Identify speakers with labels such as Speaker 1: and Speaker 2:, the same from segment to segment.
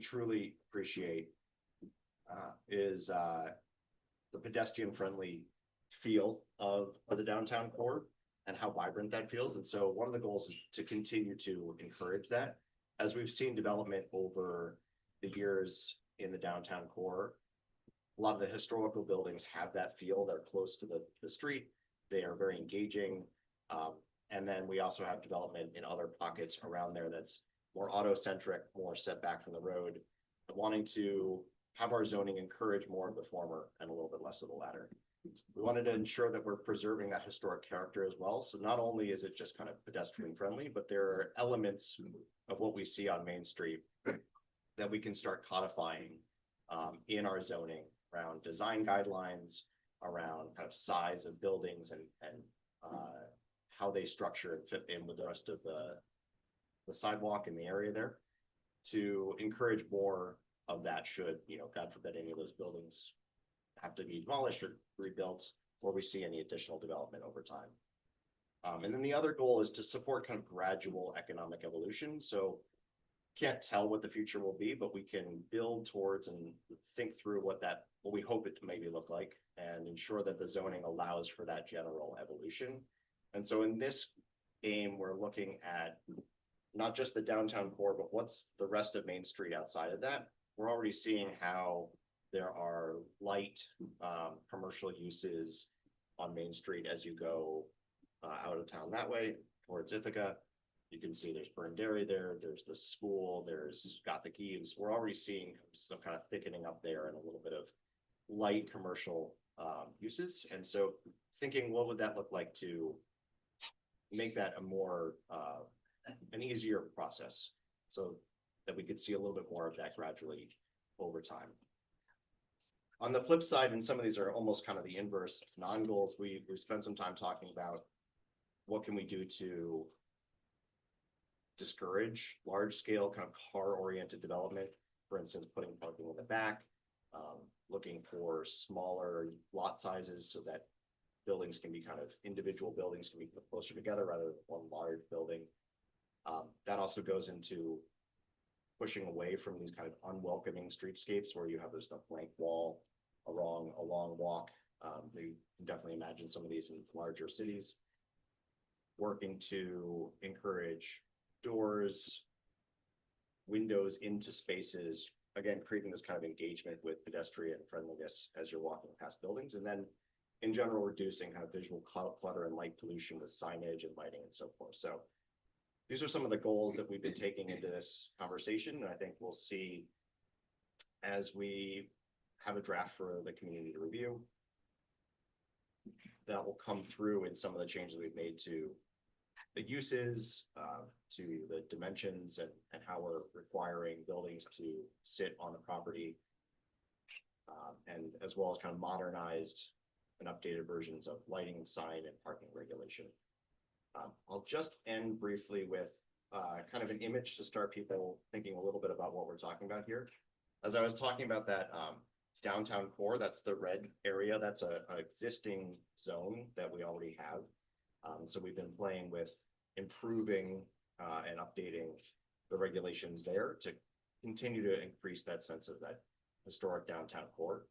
Speaker 1: truly appreciate is the pedestrian-friendly feel of the downtown core and how vibrant that feels. And so one of the goals is to continue to encourage that. As we've seen development over the years in the downtown core, a lot of the historical buildings have that feel. They're close to the street. They are very engaging. And then we also have development in other pockets around there that's more auto-centric, more set back from the road, wanting to have our zoning encourage more of the former and a little bit less of the latter. We wanted to ensure that we're preserving that historic character as well. So not only is it just kind of pedestrian friendly, but there are elements of what we see on Main Street that we can start codifying in our zoning around design guidelines, around kind of size of buildings and how they structure and fit in with the rest of the sidewalk in the area there, to encourage more of that should, God forbid, any of those buildings have to be demolished or rebuilt, or we see any additional development over time. And then the other goal is to support kind of gradual economic evolution. So can't tell what the future will be, but we can build towards and think through what we hope it to maybe look like, and ensure that the zoning allows for that general evolution. And so in this game, we're looking at not just the downtown core, but what's the rest of Main Street outside of that. We're already seeing how there are light commercial uses on Main Street as you go out of town that way towards Ithaca. You can see there's Burn Dairy there, there's the school, there's Gothic Eaves. We're already seeing some kind of thickening up there and a little bit of light commercial uses. And so thinking, what would that look like to make that a more an easier process, so that we could see a little bit more of that gradually over time. On the flip side, and some of these are almost kind of the inverse non-goals, we spent some time talking about what can we do to discourage large scale kind of car oriented development. For instance, putting parking in the back, looking for smaller lot sizes so that buildings can be kind of individual buildings can be put closer together rather than one large building. That also goes into pushing away from these kind of unwelcoming streetscapes where you have this blank wall along a long walk. You can definitely imagine some of these in larger cities. Working to encourage doors, windows into spaces, again, creating this kind of engagement with pedestrian friendliness as you're walking past buildings. And then in general, reducing kind of visual clutter and light pollution with signage and lighting and so forth. So these are some of the goals that we've been taking into this conversation. And I think we'll see as we have a draft for the community to review, that will come through in some of the changes we've made to the uses, to the dimensions and how we're requiring buildings to sit on the property, and as well as kind of modernized and updated versions of lighting and sign and parking regulation. I'll just end briefly with kind of an image to start people thinking a little bit about what we're talking about here. As I was talking about that downtown core, that's the red area. That's an existing zone that we already have. So we've been playing with improving and updating the regulations there to continue to increase that sense of that historic downtown core.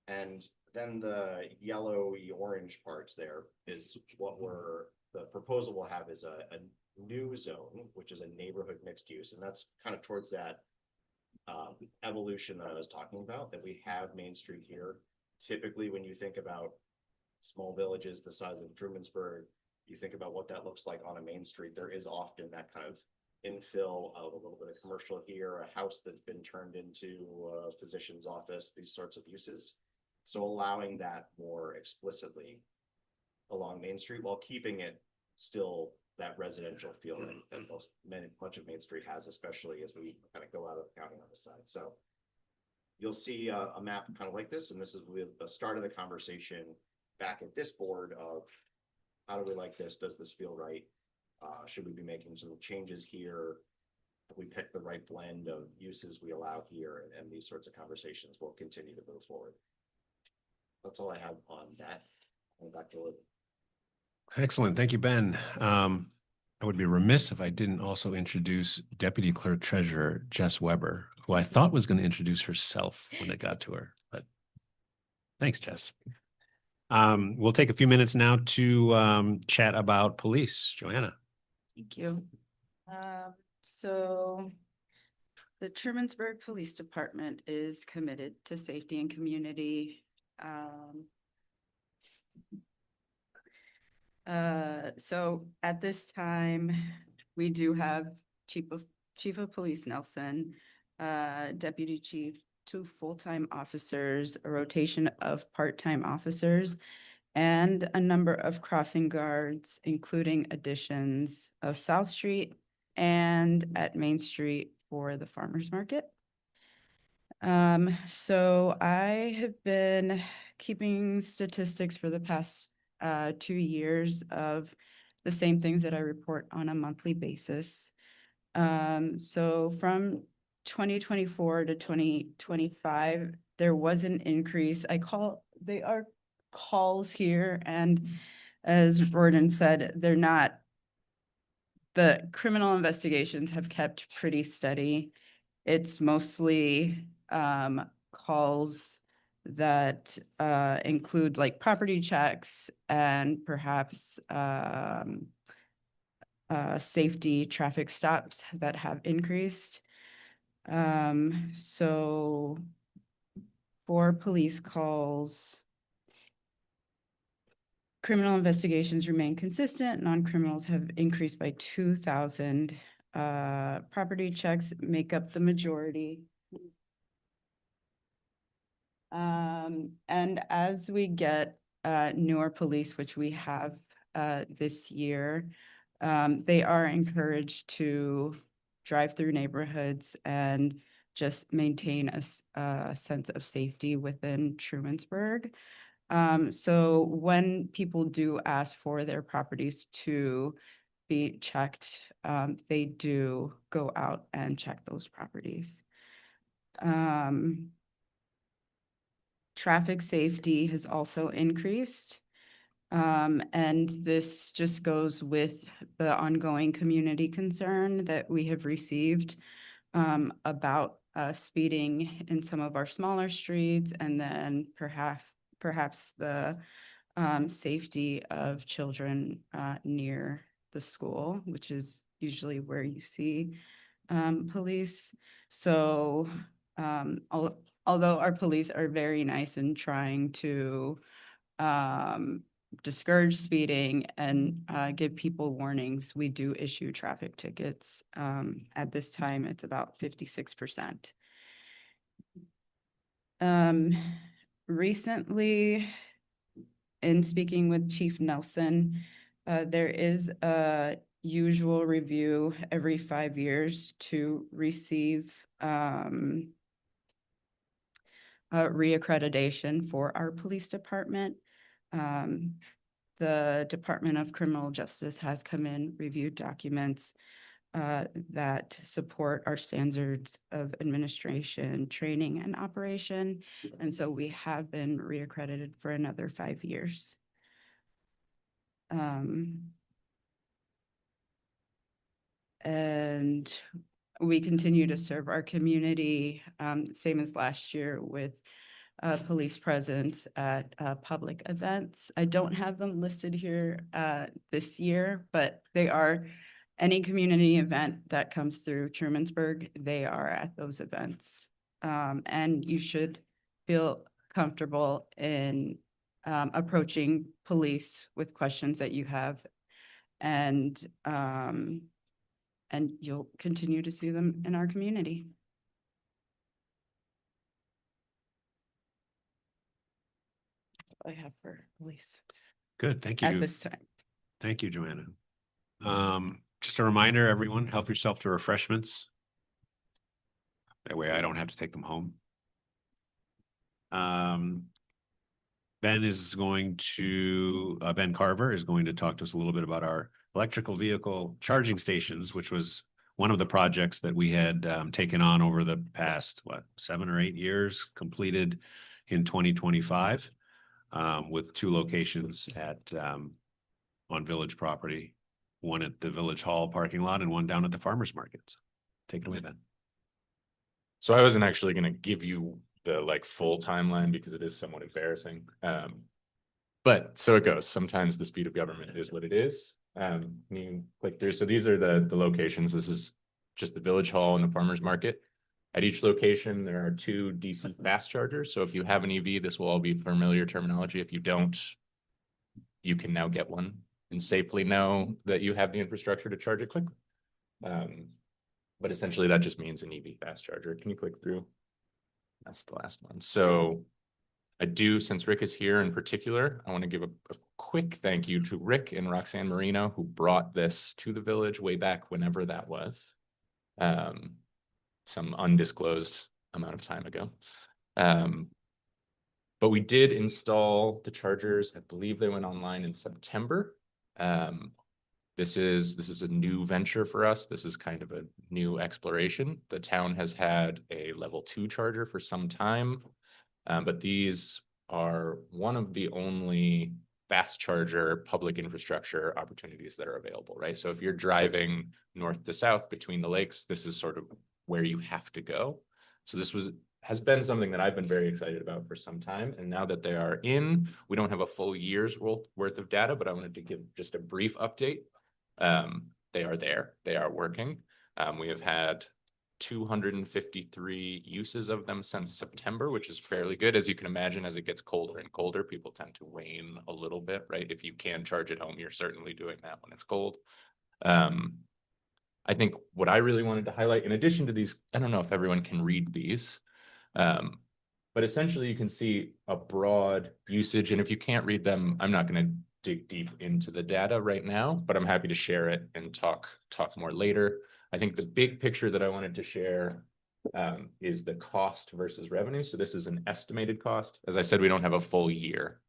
Speaker 1: And then the yellowy orange parts there is what the proposal we'll have is a new zone, which is a neighborhood mixed use. And that's kind of towards that evolution that I was talking about, that we have Main Street here. Typically, when you think about small villages the size of Trumansburg, you think about what that looks like on a Main Street. There is often that kind of infill of a little bit of commercial here, a house that's been turned into a physician's office, these sorts of uses. So allowing that more explicitly along Main Street while keeping it still that residential feel that much of Main Street has, especially as we kind of go out of the county on the side. So you'll see a map kind of like this, and this is with the start of the conversation back at this board of how do we like this? Does this feel right? Should we be making some changes here? Have we picked the right blend of uses we allow here? And these sorts of conversations will continue to move forward. That's all I have on that. Back to Liv.
Speaker 2: Excellent. Thank you, Ben. I would be remiss if I didn't also introduce Deputy Clerk Treasurer Jess Weber, who I thought was going to introduce herself when it got to her, but thanks, Jess. We'll take a few minutes now to chat about police. Joanna.
Speaker 3: Thank you. So the Trumansburg Police Department is committed to safety and community. So at this time, we do have Chief of Police Nelson, Deputy Chief, 2 full-time officers, a rotation of part-time officers, and a number of crossing guards, including additions of South Street and at Main Street for the farmers market. So I have been keeping statistics for the past 2 years of the same things that I report on a monthly basis. So from 2024 to 2025, there was an increase. They are calls here, and as Gordon said, they're not, the criminal investigations have kept pretty steady. It's mostly calls that include like property checks and perhaps safety traffic stops that have increased. So for police calls, criminal investigations remain consistent. Non-criminals have increased by 2,000. Property checks make up the majority. And as we get newer police, which we have this year, they are encouraged to drive through neighborhoods and just maintain a sense of safety within Trumansburg. So when people do ask for their properties to be checked, they do go out and check those properties. Traffic safety has also increased. And this just goes with the ongoing community concern that we have received about speeding in some of our smaller streets, and then perhaps the safety of children near the school, which is usually where you see police. So although our police are very nice in trying to discourage speeding and give people warnings, we do issue traffic tickets. At this time, it's about 56%. Recently, in speaking with Chief Nelson, there is a usual review every 5 years to receive reaccreditation for our police department. The Department of Criminal Justice has come in, reviewed documents that support our standards of administration, training, and operation. And so we have been reaccredited for another 5 years. And we continue to serve our community, same as last year, with police presence at public events. I don't have them listed here this year, but they are any community event that comes through Trumansburg, they are at those events. And you should feel comfortable in approaching police with questions that you have, and you'll continue to see them in our community. That's all I have for police
Speaker 2: Good. Thank you.
Speaker 3: at this time.
Speaker 2: Thank you, Joanna. Just a reminder, everyone, help yourself to refreshments. That way I don't have to take them home. Ben Carver is going to talk to us a little bit about our electrical vehicle charging stations, which was one of the projects that we had taken on over the past, 7 or 8 years, completed in 2025, with 2 locations on village property, one at the Village Hall parking lot and one down at the farmer's market. So take it away, Ben.
Speaker 4: So I wasn't actually gonna give you the like full timeline because it is somewhat embarrassing. But so it goes. Sometimes the speed of government is what it is. Can you click through? So these are the locations. This is just the Village Hall and the farmer's market. At each location, there are 2 DC fast chargers. So if you have an EV, this will all be familiar terminology. If you don't, you can now get one and safely know that you have the infrastructure to charge it quickly. But essentially that just means an EV fast charger. Can you click through? That's the last one. So I do, since Rick is here in particular, I want to give a quick thank you to Rick and Roxanne Marino, who brought this to the village way back whenever that was. Some undisclosed amount of time ago. But we did install the chargers. I believe they went online in September. This is a new venture for us. This is kind of a new exploration. The town has had a level 2 charger for some time, but these are one of the only fast charger public infrastructure opportunities that are available, right? So if you're driving north to south between the lakes, this is sort of where you have to go. So this has been something that I've been very excited about for some time. And now that they are in, we don't have a full year's worth of data, but I wanted to give just a brief update. They are there, they are working. We have had 253 uses of them since September, which is fairly good. As you can imagine, as it gets colder and colder, people tend to wane a little bit, right? If you can charge at home, you're certainly doing that when it's cold. I think what I really wanted to highlight, in addition to these, I don't know if everyone can read these, but essentially you can see a broad usage. And if you can't read them, I'm not going to dig deep into the data right now, but I'm happy to share it and talk more later. I think the big picture that I wanted to share is the cost versus revenue. So this is an estimated cost. As I said, we don't have a full year,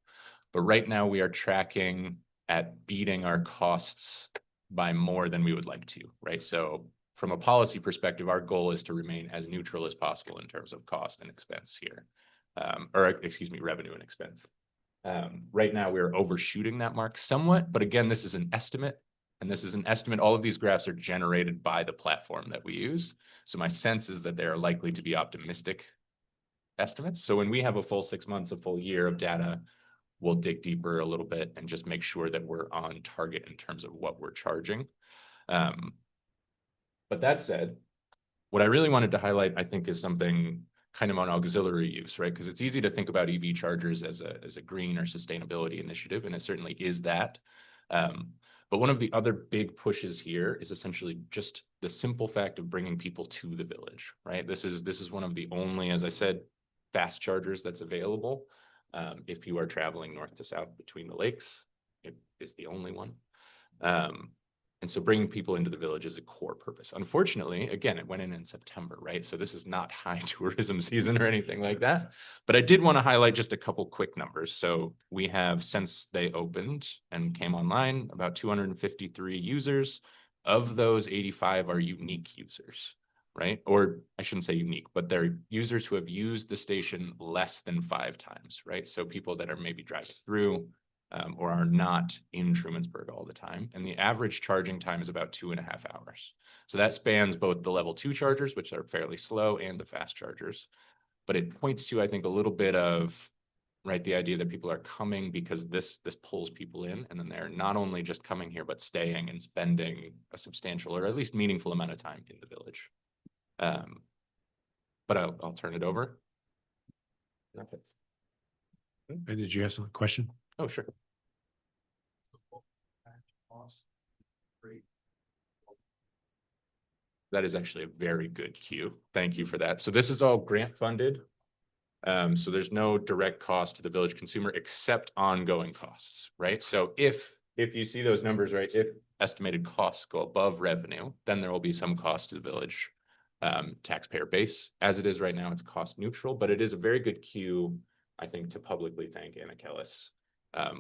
Speaker 4: but right now we are tracking at beating our costs by more than we would like to, right? So from a policy perspective, our goal is to remain as neutral as possible in terms of cost and expense here, or excuse me, revenue and expense. Right now we're overshooting that mark somewhat, but again, this is an estimate, and this is an estimate. All of these graphs are generated by the platform that we use. So my sense is that they are likely to be optimistic estimates. So when we have a full 6 months, a full year of data, we'll dig deeper a little bit and just make sure that we're on target in terms of what we're charging. But that said, what I really wanted to highlight, I think, is something kind of on auxiliary use, right? Because it's easy to think about EV chargers as a green or sustainability initiative, and it certainly is that. But one of the other big pushes here is essentially just the simple fact of bringing people to the village, right? This is one of the only, as I said, fast chargers that's available. If you are traveling north to south between the lakes, it is the only one. And so bringing people into the village is a core purpose. Unfortunately, again, it went in September, right? So this is not high tourism season or anything like that. But I did want to highlight just a couple quick numbers. So we have, since they opened and came online, about 253 users. Of those, 85 are unique users, right? Or I shouldn't say unique, but they're users who have used the station less than 5 times, right? So people that are maybe driving through, or are not in Trumansburg all the time. And the average charging time is about 2.5 hours. So that spans both the level 2 chargers, which are fairly slow, and the fast chargers. But it points to, I think, a little bit of, right, the idea that people are coming because this pulls people in, and then they're not only just coming here, but staying and spending a substantial or at least meaningful amount of time in the village. But I'll turn it over.
Speaker 2: And did you have some question?
Speaker 4: Oh, sure. That is actually a very good cue. Thank you for that. So this is all grant funded. So there's no direct cost to the village consumer except ongoing costs, right? So if you see those numbers, right, if estimated costs go above revenue, then there will be some cost to the village taxpayer base. As it is right now, it's cost neutral, but it is a very good cue, I think, to publicly thank Anna Kellis,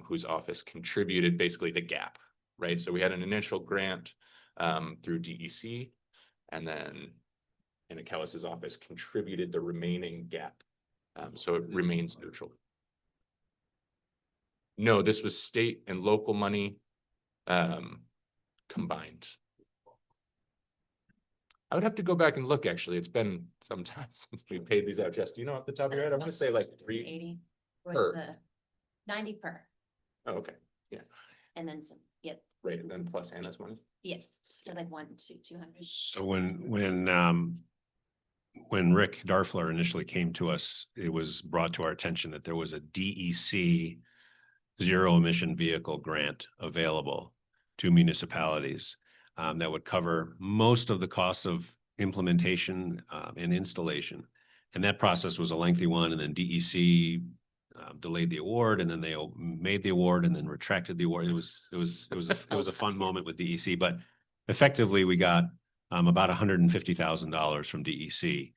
Speaker 4: whose office contributed basically the gap, right? So we had an initial grant through DEC, and then Anna Kellis's office contributed the remaining gap. So it remains neutral. No, this was state and local money. combined. I would have to go back and look, actually. It's been some time since we paid these out. Jess, do you know off the top of your head? I want to say like 3.
Speaker 5: 80
Speaker 4: Per.
Speaker 5: was the 90 per,
Speaker 4: Oh, okay,
Speaker 5: and then some, yep,
Speaker 4: right, and then plus Anna's money.
Speaker 5: yes, so like 200.
Speaker 2: So when Rick Darfler initially came to us, it was brought to our attention that there was a DEC zero emission vehicle grant available to municipalities that would cover most of the costs of implementation and installation. And that process was a lengthy one, and then DEC delayed the award, and then they made the award and then retracted the award. It was a fun moment with DEC, but effectively we got about $150,000 from DEC,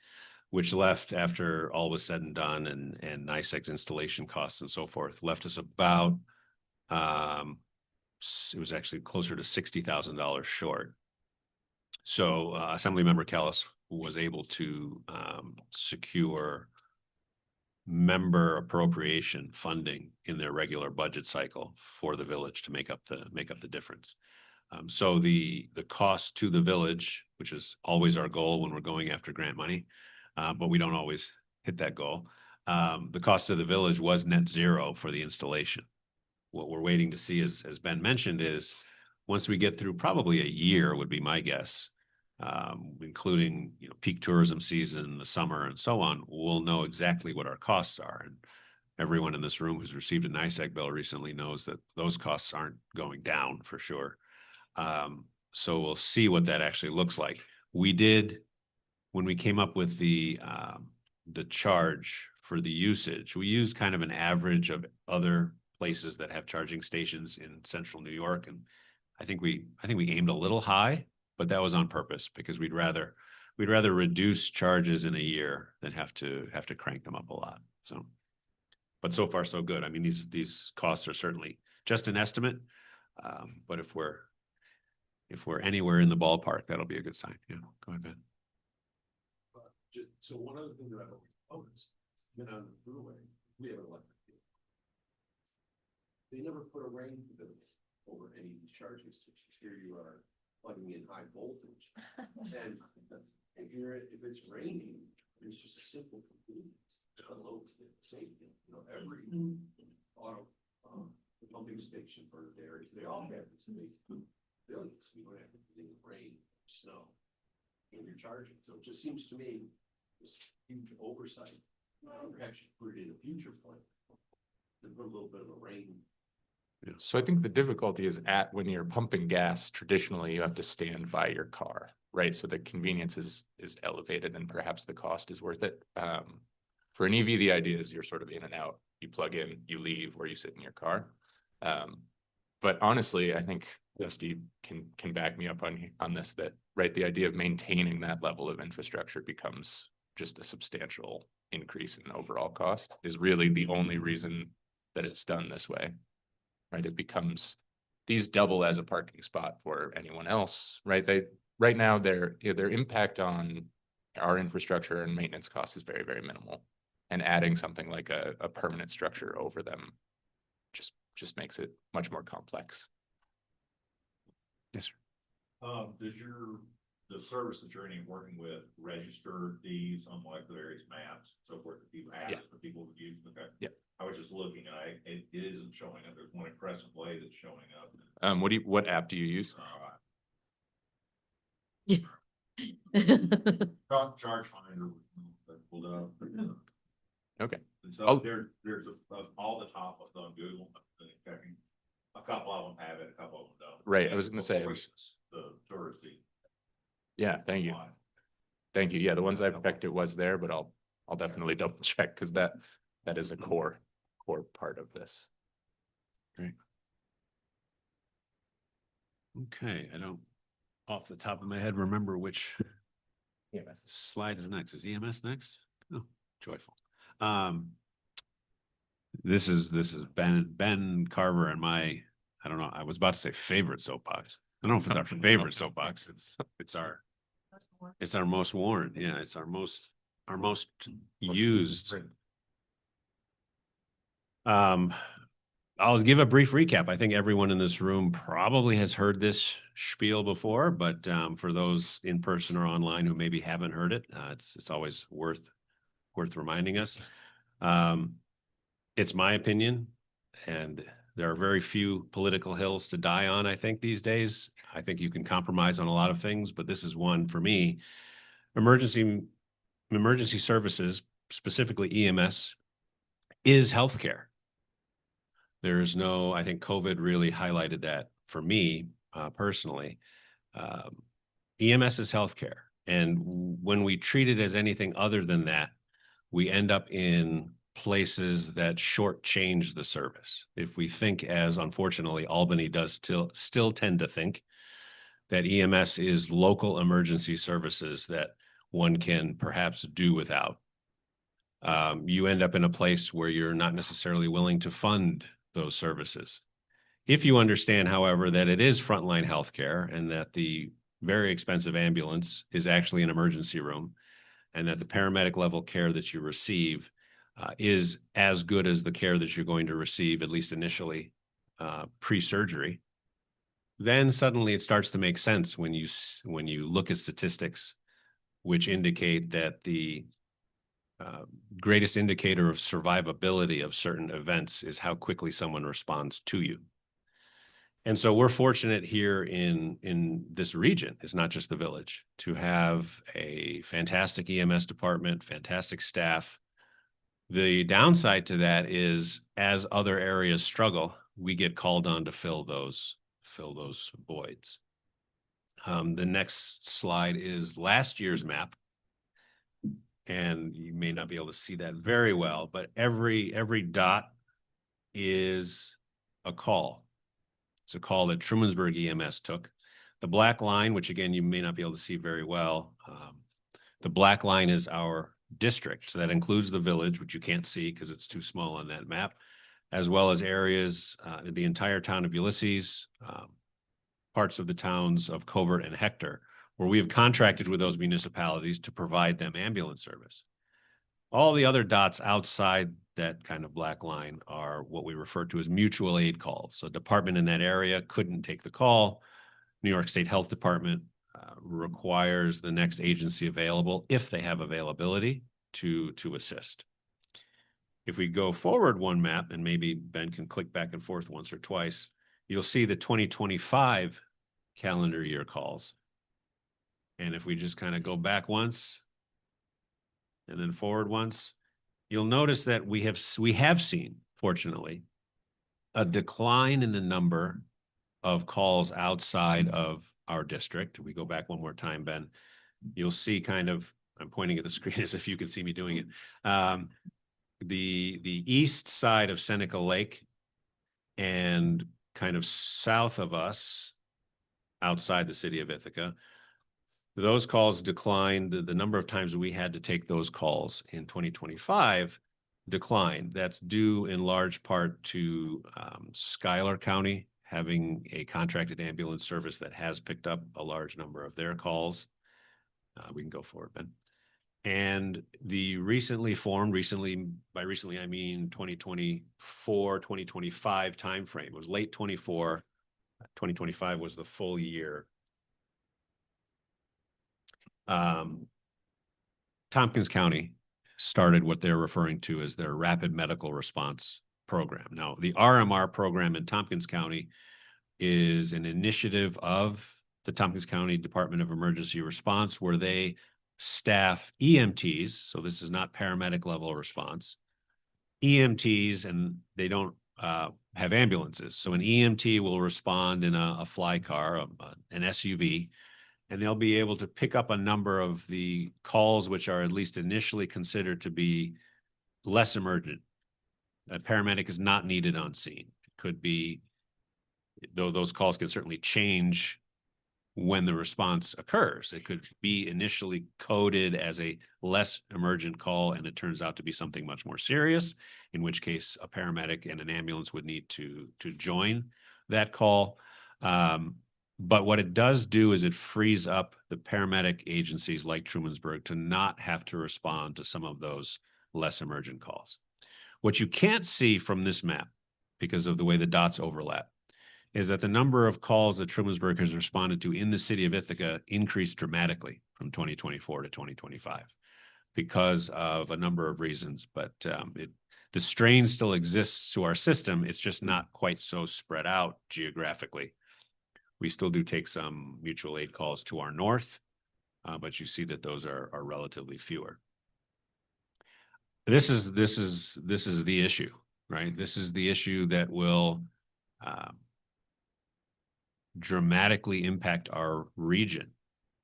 Speaker 2: which left, after all was said and done, and NICEAG's installation costs and so forth, left us about it was actually closer to $60,000 short. So Assemblymember Callis was able to secure member appropriation funding in their regular budget cycle for the village to make up the difference. So the cost to the village, which is always our goal when we're going after grant money, but we don't always hit that goal. The cost to the village was net zero for the installation. What we're waiting to see, as Ben mentioned, is once we get through probably a year, would be my guess, including peak tourism season, the summer, and so on, we'll know exactly what our costs are. And everyone in this room who's received a NICEAG bill recently knows that those costs aren't going down for sure. So we'll see what that actually looks like. We did, when we came up with the charge for the usage, we used kind of an average of other places that have charging stations in central New York. And I think we aimed a little high, but that was on purpose because we'd rather reduce charges in a year than have to crank them up a lot. So, but so far so good. I mean, these costs are certainly just an estimate. But if we're anywhere in the ballpark, that'll be a good sign. Yeah, go ahead, Ben.
Speaker 6: So one other thing that I've always noticed, been on the thruway, we have an electric vehicle. They never put a rain bill over any of these charging stations. Here you are plugging in high voltage. And if it's raining, it's just a simple convenience. Low safety, every auto pumping station for dairies, they all have this basic billions. You don't have to think of rain, snow when you're charging. So it just seems to me this huge oversight. Perhaps you put it in a future plan and put a little bit of a rain.
Speaker 4: So I think the difficulty is when you're pumping gas, traditionally you have to stand by your car, right? So the convenience is elevated and perhaps the cost is worth it. For an EV, the idea is you're sort of in and out. You plug in, you leave, or you sit in your car. But honestly, I think Dusty can back me up on this, that, right, the idea of maintaining that level of infrastructure becomes just a substantial increase in overall cost is really the only reason that it's done this way, right? It becomes, these double as a parking spot for anyone else, right? Right now their impact on our infrastructure and maintenance costs is very, very minimal. And adding something like a permanent structure over them just makes it much more complex.
Speaker 2: Yes, sir.
Speaker 7: Does the service that you're working with register these on molecular areas maps, so forth, that people have for people to use? Okay.
Speaker 4: Yeah.
Speaker 7: I was just looking and it isn't showing up. There's one in Crescent Way that's showing up.
Speaker 4: What app do you use?
Speaker 7: Charge Finder pulled up.
Speaker 4: Okay.
Speaker 7: And so
Speaker 4: Oh.
Speaker 7: there's all the top of on Google. Checking. A couple of them have it, a couple of them don't.
Speaker 4: Right, I was gonna say,
Speaker 7: The touristy.
Speaker 4: Yeah, thank you. Thank you. Yeah, the ones I've checked, it was there, but I'll definitely double check because that is a core part of this.
Speaker 2: Great. Okay, I don't, off the top of my head, remember which slide is next. Is EMS next? Oh, joyful. This is Ben Carver and my, I don't know, I was about to say favorite soapbox. I don't know if it's our favorite soapbox. It's our most worn. Yeah, it's our most used. I'll give a brief recap. I think everyone in this room probably has heard this spiel before, but for those in person or online who maybe haven't heard it, it's always worth reminding us. It's my opinion, and there are very few political hills to die on, I think, these days. I think you can compromise on a lot of things, but this is one for me. Emergency services, specifically EMS, is healthcare. There is no, I think COVID really highlighted that for me personally. EMS is healthcare. And when we treat it as anything other than that, we end up in places that shortchange the service. If we think, as unfortunately Albany does still tend to think, that EMS is local emergency services that one can perhaps do without, you end up in a place where you're not necessarily willing to fund those services. If you understand, however, that it is frontline healthcare and that the very expensive ambulance is actually an emergency room, and that the paramedic level care that you receive is as good as the care that you're going to receive, at least initially, pre-surgery, then suddenly it starts to make sense when you look at statistics, which indicate that the greatest indicator of survivability of certain events is how quickly someone responds to you. And so we're fortunate here in this region, it's not just the village, to have a fantastic EMS department, fantastic staff. The downside to that is, as other areas struggle, we get called on to fill those voids. The next slide is last year's map. And you may not be able to see that very well, but every dot is a call. It's a call that Trumansburg EMS took. The black line, which again, you may not be able to see very well, the black line is our district. So that includes the village, which you can't see because it's too small on that map, as well as areas, the entire town of Ulysses, parts of the towns of Covert and Hector, where we have contracted with those municipalities to provide them ambulance service. All the other dots outside that kind of black line are what we refer to as mutual aid calls. So a department in that area couldn't take the call. New York State Health Department requires the next agency available, if they have availability, to assist. If we go forward one map, and maybe Ben can click back and forth once or twice, you'll see the 2025 calendar year calls. And if we just kind of go back once and then forward once, you'll notice that we have seen, fortunately, a decline in the number of calls outside of our district. We go back one more time, Ben. You'll see kind of, I'm pointing at the screen as if you can see me doing it. The east side of Seneca Lake and kind of south of us, outside the city of Ithaca, those calls declined. The number of times we had to take those calls in 2025 declined. That's due in large part to Schuyler County having a contracted ambulance service that has picked up a large number of their calls. We can go forward, Ben. And the recently, by recently I mean 2024, 2025 timeframe. It was late 24, 2025 was the full year. Tompkins County started what they're referring to as their Rapid Medical Response Program. Now, the RMR program in Tompkins County is an initiative of the Tompkins County Department of Emergency Response, where they staff EMTs. So this is not paramedic level response. EMTs, and they don't have ambulances. So an EMT will respond in a fly car, an SUV, and they'll be able to pick up a number of the calls which are at least initially considered to be less emergent. A paramedic is not needed on scene. It could be, though those calls can certainly change when the response occurs. It could be initially coded as a less emergent call, and it turns out to be something much more serious, in which case a paramedic and an ambulance would need to join that call. But what it does do is it frees up the paramedic agencies like Trumansburg to not have to respond to some of those less emergent calls. What you can't see from this map because of the way the dots overlap, is that the number of calls that Trumansburg has responded to in the city of Ithaca increased dramatically from 2024 to 2025 because of a number of reasons. But the strain still exists to our system. It's just not quite so spread out geographically. We still do take some mutual aid calls to our north, but you see that those are relatively fewer. This is the issue, right? This is the issue that will dramatically impact our region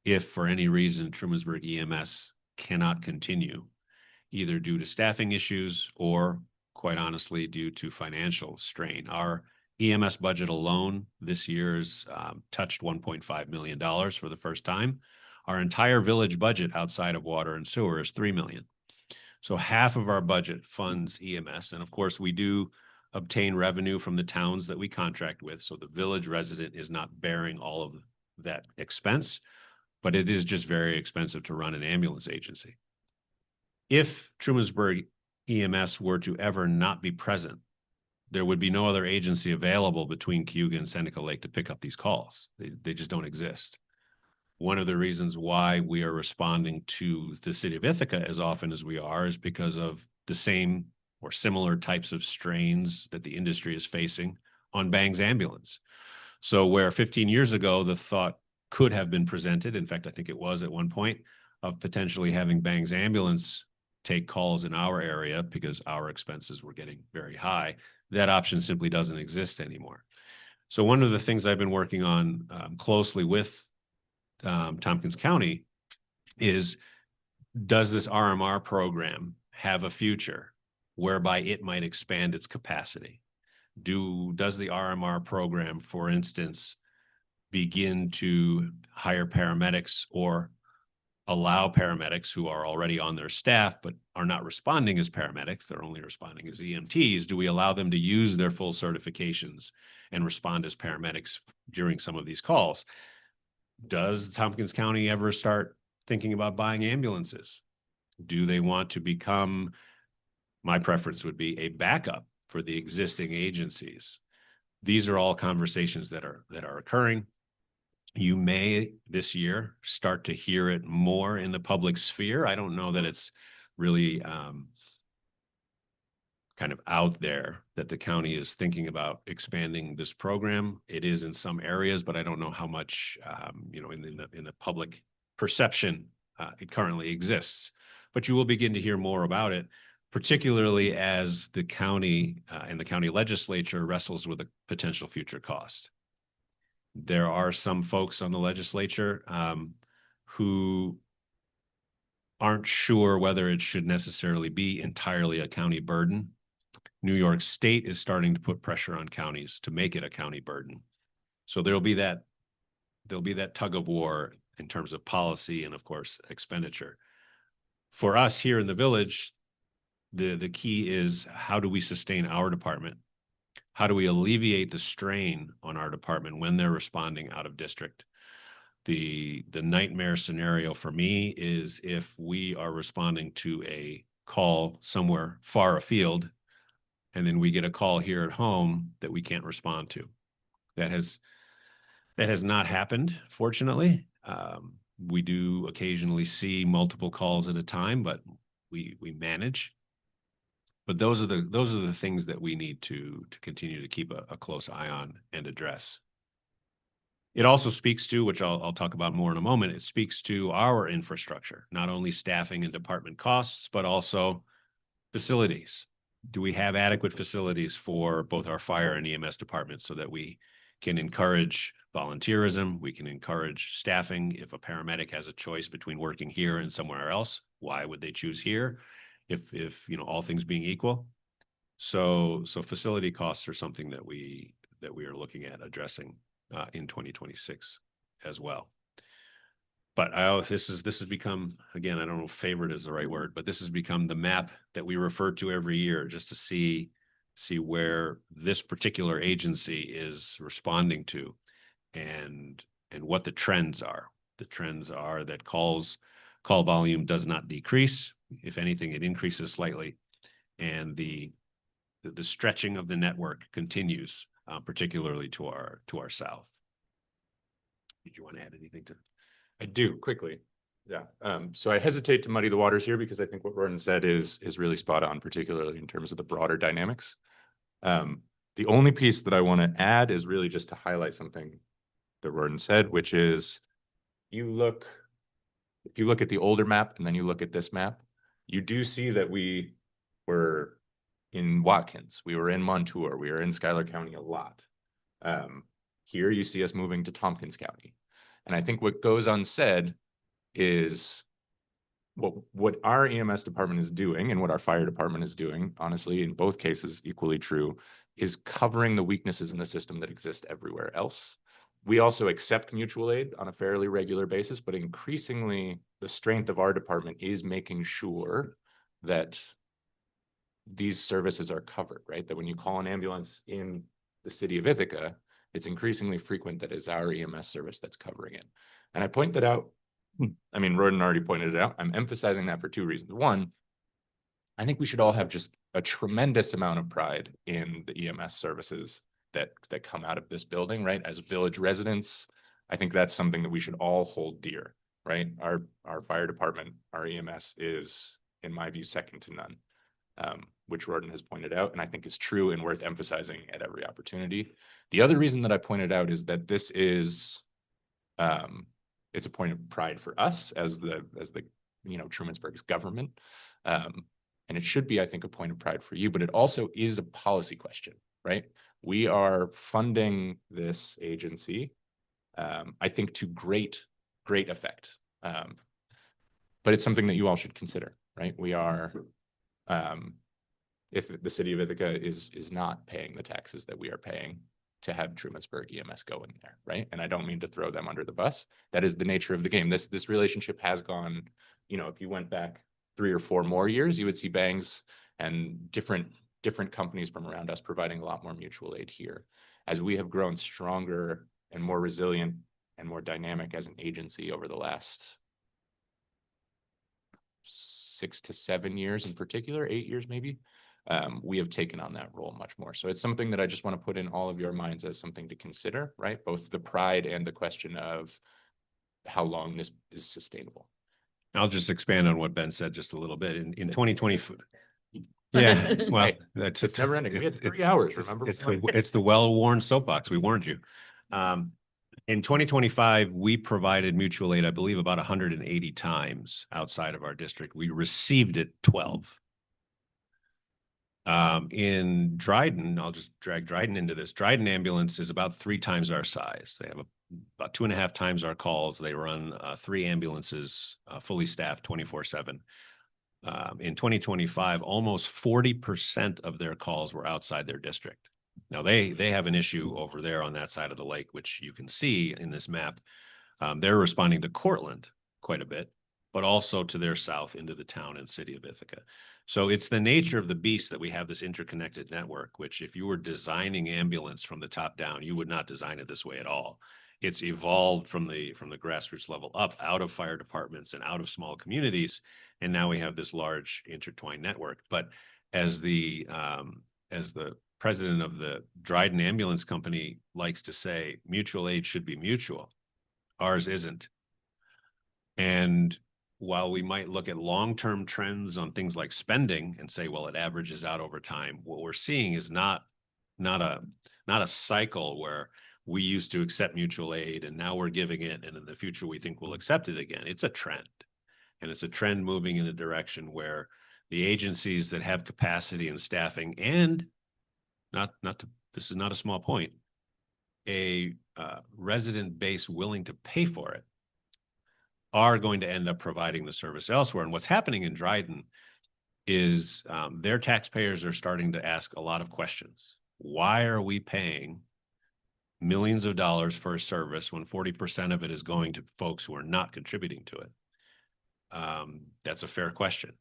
Speaker 2: if for any reason Trumansburg EMS cannot continue, either due to staffing issues or, quite honestly, due to financial strain. Our EMS budget alone this year's touched $1.5 million for the first time. Our entire village budget outside of water and sewer is $3 million. So half of our budget funds EMS. And of course, we do obtain revenue from the towns that we contract with. So the village resident is not bearing all of that expense, but it is just very expensive to run an ambulance agency. If Trumansburg EMS were to ever not be present, there would be no other agency available between Cayuga and Seneca Lake to pick up these calls. They just don't exist. One of the reasons why we are responding to the city of Ithaca as often as we are is because of the same or similar types of strains that the industry is facing on Bang's ambulance. So where 15 years ago, the thought could have been presented, in fact, I think it was at one point, of potentially having Bang's ambulance take calls in our area because our expenses were getting very high, that option simply doesn't exist anymore. So one of the things I've been working on closely with Tompkins County is, does this RMR program have a future whereby it might expand its capacity? Does the RMR program, for instance, begin to hire paramedics or allow paramedics who are already on their staff but are not responding as paramedics, they're only responding as EMTs, do we allow them to use their full certifications and respond as paramedics during some of these calls? Does Tompkins County ever start thinking about buying ambulances? Do they want to become, my preference would be, a backup for the existing agencies? These are all conversations that are occurring. You may this year start to hear it more in the public sphere. I don't know that it's really kind of out there that the county is thinking about expanding this program. It is in some areas, but I don't know how much, in the public perception it currently exists. But you will begin to hear more about it, particularly as the county and the county legislature wrestles with a potential future cost. There are some folks on the legislature who aren't sure whether it should necessarily be entirely a county burden. New York State is starting to put pressure on counties to make it a county burden. So there'll be that tug of war in terms of policy and, of course, expenditure. For us here in the village, the key is, how do we sustain our department? How do we alleviate the strain on our department when they're responding out of district? The nightmare scenario for me is if we are responding to a call somewhere far afield, and then we get a call here at home that we can't respond to. That has not happened, fortunately. We do occasionally see multiple calls at a time, but we manage. But those are the things that we need to continue to keep a close eye on and address. It also speaks to, which I'll talk about more in a moment, it speaks to our infrastructure, not only staffing and department costs, but also facilities. Do we have adequate facilities for both our fire and EMS departments so that we can encourage volunteerism, we can encourage staffing? If a paramedic has a choice between working here and somewhere else, why would they choose here? If all things being equal. So facility costs are something that we are looking at addressing in 2026 as well. But this has become, again, I don't know if favorite is the right word, but this has become the map that we refer to every year just to see where this particular agency is responding to and what the trends are. The trends are that call volume does not decrease. If anything, it increases slightly. And the the stretching of the network continues, particularly to our south. Did you want to add anything to?
Speaker 4: I do quickly. Yeah. So I hesitate to muddy the waters here because I think what Roden said is really spot on, particularly in terms of the broader dynamics. The only piece that I want to add is really just to highlight something that Roden said, which is if you look at the older map and then you look at this map, you do see that we were in Watkins, we were in Montour, we were in Schuyler County a lot. Here you see us moving to Tompkins County. And I think what goes unsaid is what our EMS department is doing and what our fire department is doing, honestly, in both cases, equally true, is covering the weaknesses in the system that exist everywhere else. We also accept mutual aid on a fairly regular basis, but increasingly the strength of our department is making sure that these services are covered, right? That when you call an ambulance in the city of Ithaca, it's increasingly frequent that it's our EMS service that's covering it. And I point that out. I mean, Roden already pointed it out. I'm emphasizing that for two reasons. One, I think we should all have just a tremendous amount of pride in the EMS services that come out of this building, right? As village residents, I think that's something that we should all hold dear, right? Our fire department, our EMS is, in my view, second to none, which Roden has pointed out, and I think is true and worth emphasizing at every opportunity. The other reason that I pointed out is that this is, it's a point of pride for us as the Trumansburg's government. And it should be, I think, a point of pride for you, but it also is a policy question, right? We are funding this agency, I think, to great effect. But it's something that you all should consider, right? We are, if the city of Ithaca is not paying the taxes that we are paying to have Trumansburg EMS go in there, right? And I don't mean to throw them under the bus. That is the nature of the game. This relationship has gone, if you went back 3 or 4 more years, you would see Bangs and different companies from around us providing a lot more mutual aid here. As we have grown stronger and more resilient and more dynamic as an agency over the last 6 to 7 years in particular, 8 years maybe, we have taken on that role much more. So it's something that I just want to put in all of your minds as something to consider, right? Both the pride and the question of how long this is sustainable.
Speaker 2: I'll just expand on what Ben said just a little bit. In 2020. Yeah, well,
Speaker 4: It's never ending. We had 3 hours, remember?
Speaker 2: It's the well-worn soapbox. We warned you. In 2025, we provided mutual aid, I believe, about 180 times outside of our district. We received it 12. In Dryden, I'll just drag Dryden into this. Dryden ambulance is about 3 times our size. They have about 2.5 times our calls. They run 3 ambulances, fully staffed 24/7. In 2025, almost 40% of their calls were outside their district. Now they have an issue over there on that side of the lake, which you can see in this map. They're responding to Cortland quite a bit, but also to their south into the town and city of Ithaca. So it's the nature of the beast that we have this interconnected network, which if you were designing ambulance from the top down, you would not design it this way at all. It's evolved from the grassroots level up, out of fire departments and out of small communities. And now we have this large intertwined network. But as the president of the Dryden Ambulance Company likes to say, mutual aid should be mutual. Ours isn't. And while we might look at long-term trends on things like spending and say, well, it averages out over time, what we're seeing is not a cycle where we used to accept mutual aid and now we're giving it, and in the future we think we'll accept it again. It's a trend, and it's a trend moving in a direction where the agencies that have capacity and staffing, and this is not a small point, a resident base willing to pay for it, are going to end up providing the service elsewhere. And what's happening in Dryden is their taxpayers are starting to ask a lot of questions. Why are we paying millions of dollars for a service when 40% of it is going to folks who are not contributing to it? That's a fair question.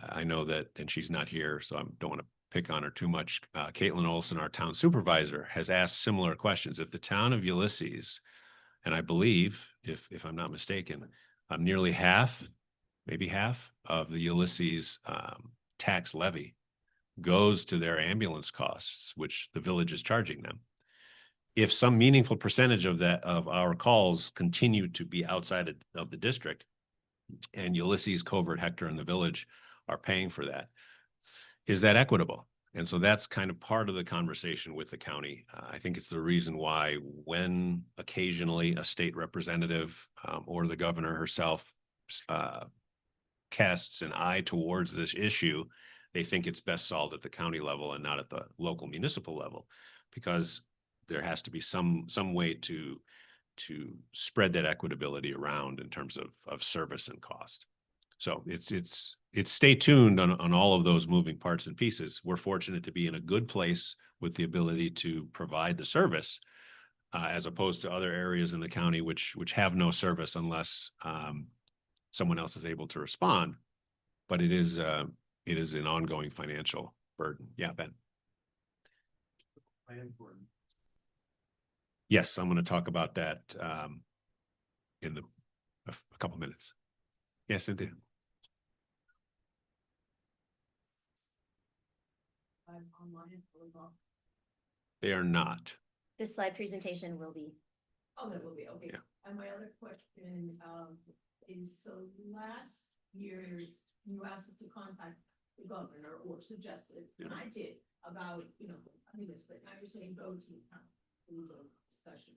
Speaker 2: I know that, and she's not here, so I don't want to pick on her too much. Caitlin Olson, our town supervisor, has asked similar questions. If the town of Ulysses, and I believe, if I'm not mistaken, nearly half, maybe half of the Ulysses tax levy goes to their ambulance costs, which the village is charging them. If some meaningful percentage of that, of our calls continue to be outside of the district, and Ulysses, Covert, Hector, and the village are paying for that, is that equitable? And so that's kind of part of the conversation with the county. I think it's the reason why when occasionally a state representative or the governor herself casts an eye towards this issue, they think it's best solved at the county level and not at the local municipal level, because there has to be some way to spread that equitability around in terms of service and cost. So it's stay tuned on all of those moving parts and pieces. We're fortunate to be in a good place with the ability to provide the service as opposed to other areas in the county which have no service unless someone else is able to respond. But it is an ongoing financial burden. Yeah, Ben. Yes, I'm going to talk about that in a couple minutes. Yes, Cynthia. They are not.
Speaker 5: This slide presentation will be.
Speaker 8: Oh, that will be, okay.
Speaker 2: Yeah.
Speaker 8: And my other question, is, so last year, you asked us to contact the governor or suggested, and I did, about, I think it's, but now you're saying go to discussion.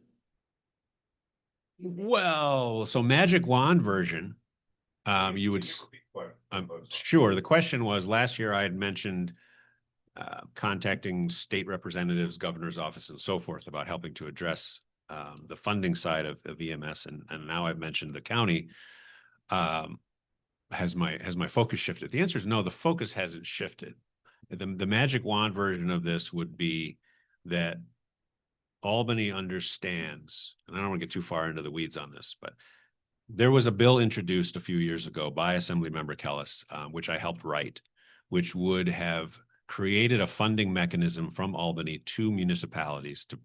Speaker 2: Well, so magic wand version, you would, sure. The question was, last year I had mentioned contacting state representatives, governor's office and so forth about helping to address the funding side of EMS. And now I've mentioned the county. Has my focus shifted? The answer is no, the focus hasn't shifted. The magic wand version of this would be that Albany understands, and I don't want to get too far into the weeds on this, but there was a bill introduced a few years ago by Assemblymember Kellis, which I helped write, which would have created a funding mechanism from Albany to municipalities to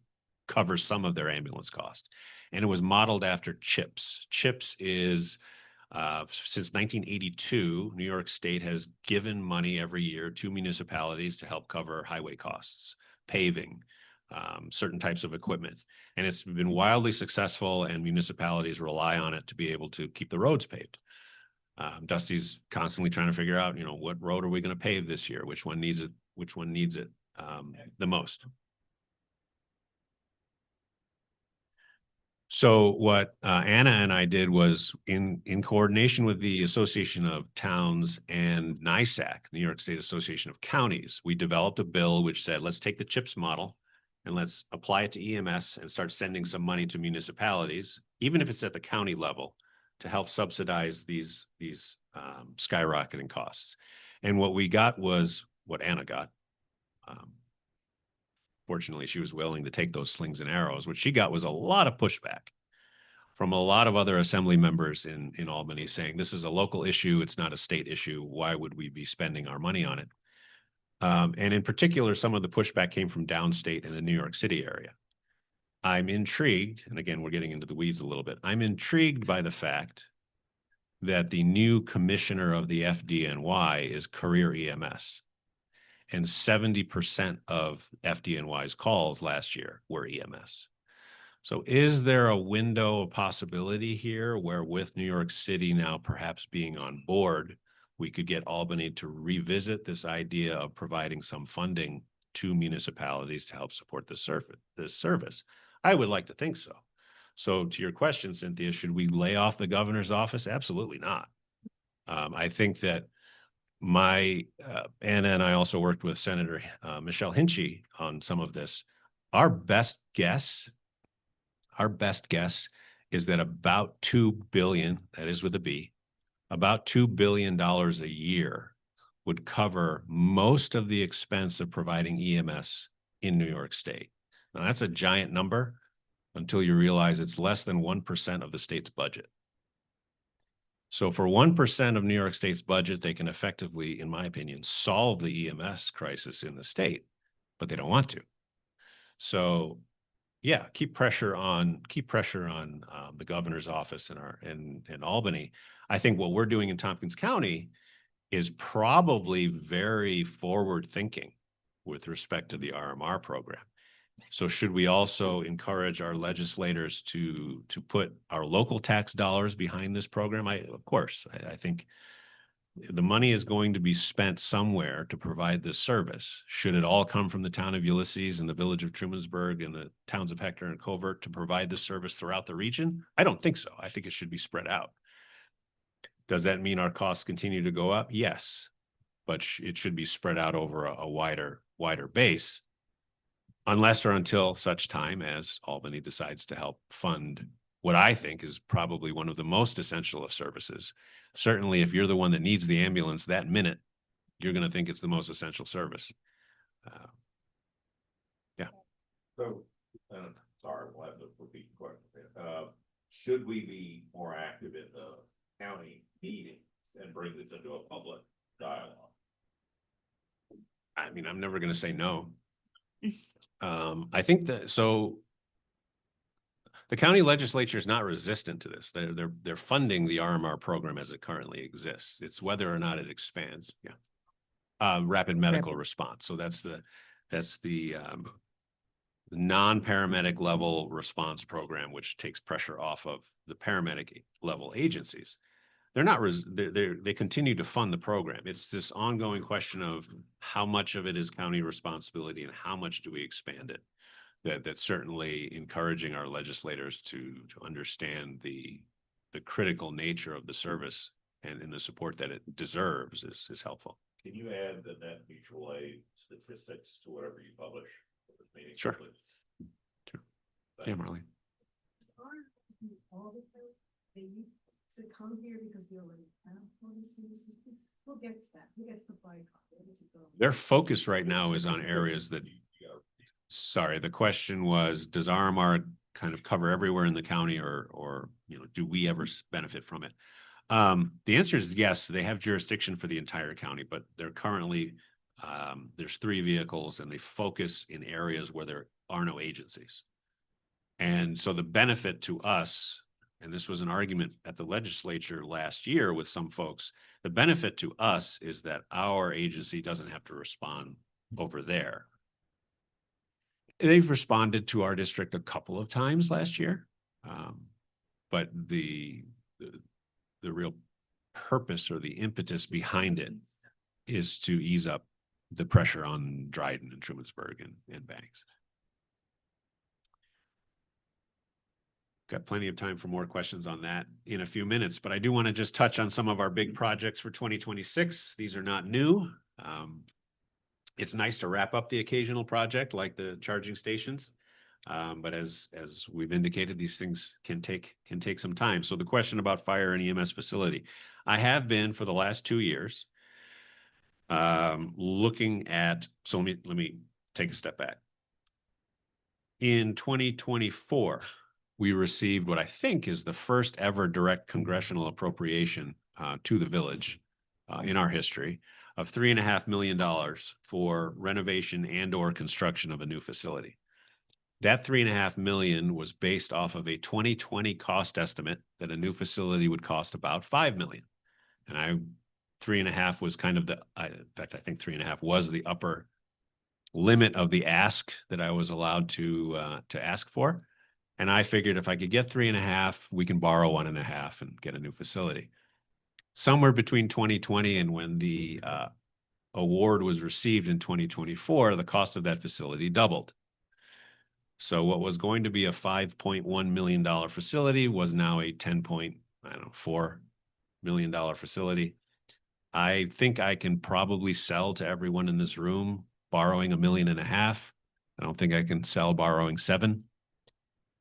Speaker 2: cover some of their ambulance cost. And it was modeled after CHIPS. CHIPS is, since 1982, New York State has given money every year to municipalities to help cover highway costs, paving, certain types of equipment. And it's been wildly successful, and municipalities rely on it to be able to keep the roads paved. Dusty's constantly trying to figure out, what road are we going to pave this year? Which one needs it? Which one needs it the most? So what Anna and I did was in coordination with the Association of Towns and NYSAC, New York State Association of Counties, we developed a bill which said, let's take the CHIPS model and let's apply it to EMS and start sending some money to municipalities, even if it's at the county level, to help subsidize these skyrocketing costs. And what we got was what Anna got. Fortunately, she was willing to take those slings and arrows. What she got was a lot of pushback from a lot of other assembly members in Albany saying, this is a local issue, it's not a state issue. Why would we be spending our money on it? And in particular, some of the pushback came from downstate in the New York City area. I'm intrigued, and again, we're getting into the weeds a little bit. I'm intrigued by the fact that the new commissioner of the FDNY is Career EMS. And 70% of FDNY's calls last year were EMS. So is there a window of possibility here where, with New York City now perhaps being on board, we could get Albany to revisit this idea of providing some funding to municipalities to help support this service? I would like to think so. So to your question, Cynthia, should we lay off the governor's office? Absolutely not. I think that Anna and I also worked with Senator Michelle Hinchey on some of this. Our best guess is that about $2 billion, that is with a B, about $2 billion a year would cover most of the expense of providing EMS in New York State. Now that's a giant number until you realize it's less than 1% of the state's budget. So for 1% of New York State's budget, they can effectively, in my opinion, solve the EMS crisis in the state, but they don't want to. So yeah, keep pressure on the governor's office in Albany. I think what we're doing in Tompkins County is probably very forward thinking with respect to the RMR program. So should we also encourage our legislators to put our local tax dollars behind this program? Of course, I think the money is going to be spent somewhere to provide this service. Should it all come from the town of Ulysses and the village of Trumansburg and the towns of Hector and Covert to provide this service throughout the region? I don't think so. I think it should be spread out. Does that mean our costs continue to go up? Yes, but it should be spread out over a wider base, unless or until such time as Albany decides to help fund what I think is probably one of the most essential of services. Certainly, if you're the one that needs the ambulance that minute, you're going to think it's the most essential service.
Speaker 7: So, sorry, we'll have to repeat the question. Should we be more active in the county meeting and bring this into a public dialogue?
Speaker 2: I mean, I'm never going to say no. I think that, so the county legislature is not resistant to this. They're funding the RMR program as it currently exists. It's whether or not it expands. Yeah. Rapid medical response. So that's the non-paramedic level response program, which takes pressure off of the paramedic level agencies. They're not, they continue to fund the program. It's this ongoing question of how much of it is county responsibility and how much do we expand it? That's certainly encouraging our legislators to understand the critical nature of the service and the support that it deserves is helpful.
Speaker 7: Can you add the net mutual aid statistics to whatever you publish for this meeting?
Speaker 2: Sure.
Speaker 7: please?
Speaker 2: Sure.
Speaker 7: Thanks.
Speaker 2: Yeah, Marlene.
Speaker 8: All the time, they used to come here because we already have all these services. Who gets that? Who gets the fly card? Where does it go?
Speaker 2: Their focus right now is on areas that, sorry, the question was, does RMR kind of cover everywhere in the county or, you know, do we ever benefit from it? The answer is yes, they have jurisdiction for the entire county, but they're currently, there's 3 vehicles and they focus in areas where there are no agencies. And so the benefit to us, and this was an argument at the legislature last year with some folks, the benefit to us is that our agency doesn't have to respond over there. They've responded to our district a couple of times last year. But the real purpose or the impetus behind it is to ease up the pressure on Dryden and Trumansburg and Banks. Got plenty of time for more questions on that in a few minutes, but I do want to just touch on some of our big projects for 2026. These are not new. It's nice to wrap up the occasional project like the charging stations. But as we've indicated, these things can take some time. So the question about fire and EMS facility, I have been for the last 2 years looking at, so let me take a step back. In 2024, we received what I think is the first ever direct congressional appropriation to the village in our history of $3.5 million for renovation and or construction of a new facility. That $3.5 million was based off of a 2020 cost estimate that a new facility would cost about $5 million. And 3.5 was kind of in fact, I think 3.5 was the upper limit of the ask that I was allowed to ask for. And I figured if I could get 3.5, we can borrow 1.5 and get a new facility. Somewhere between 2020 and when the award was received in 2024, the cost of that facility doubled. So what was going to be a $5.1 million facility was now a $10.4 million facility. I think I can probably sell to everyone in this room borrowing $1.5 million. I don't think I can sell borrowing $7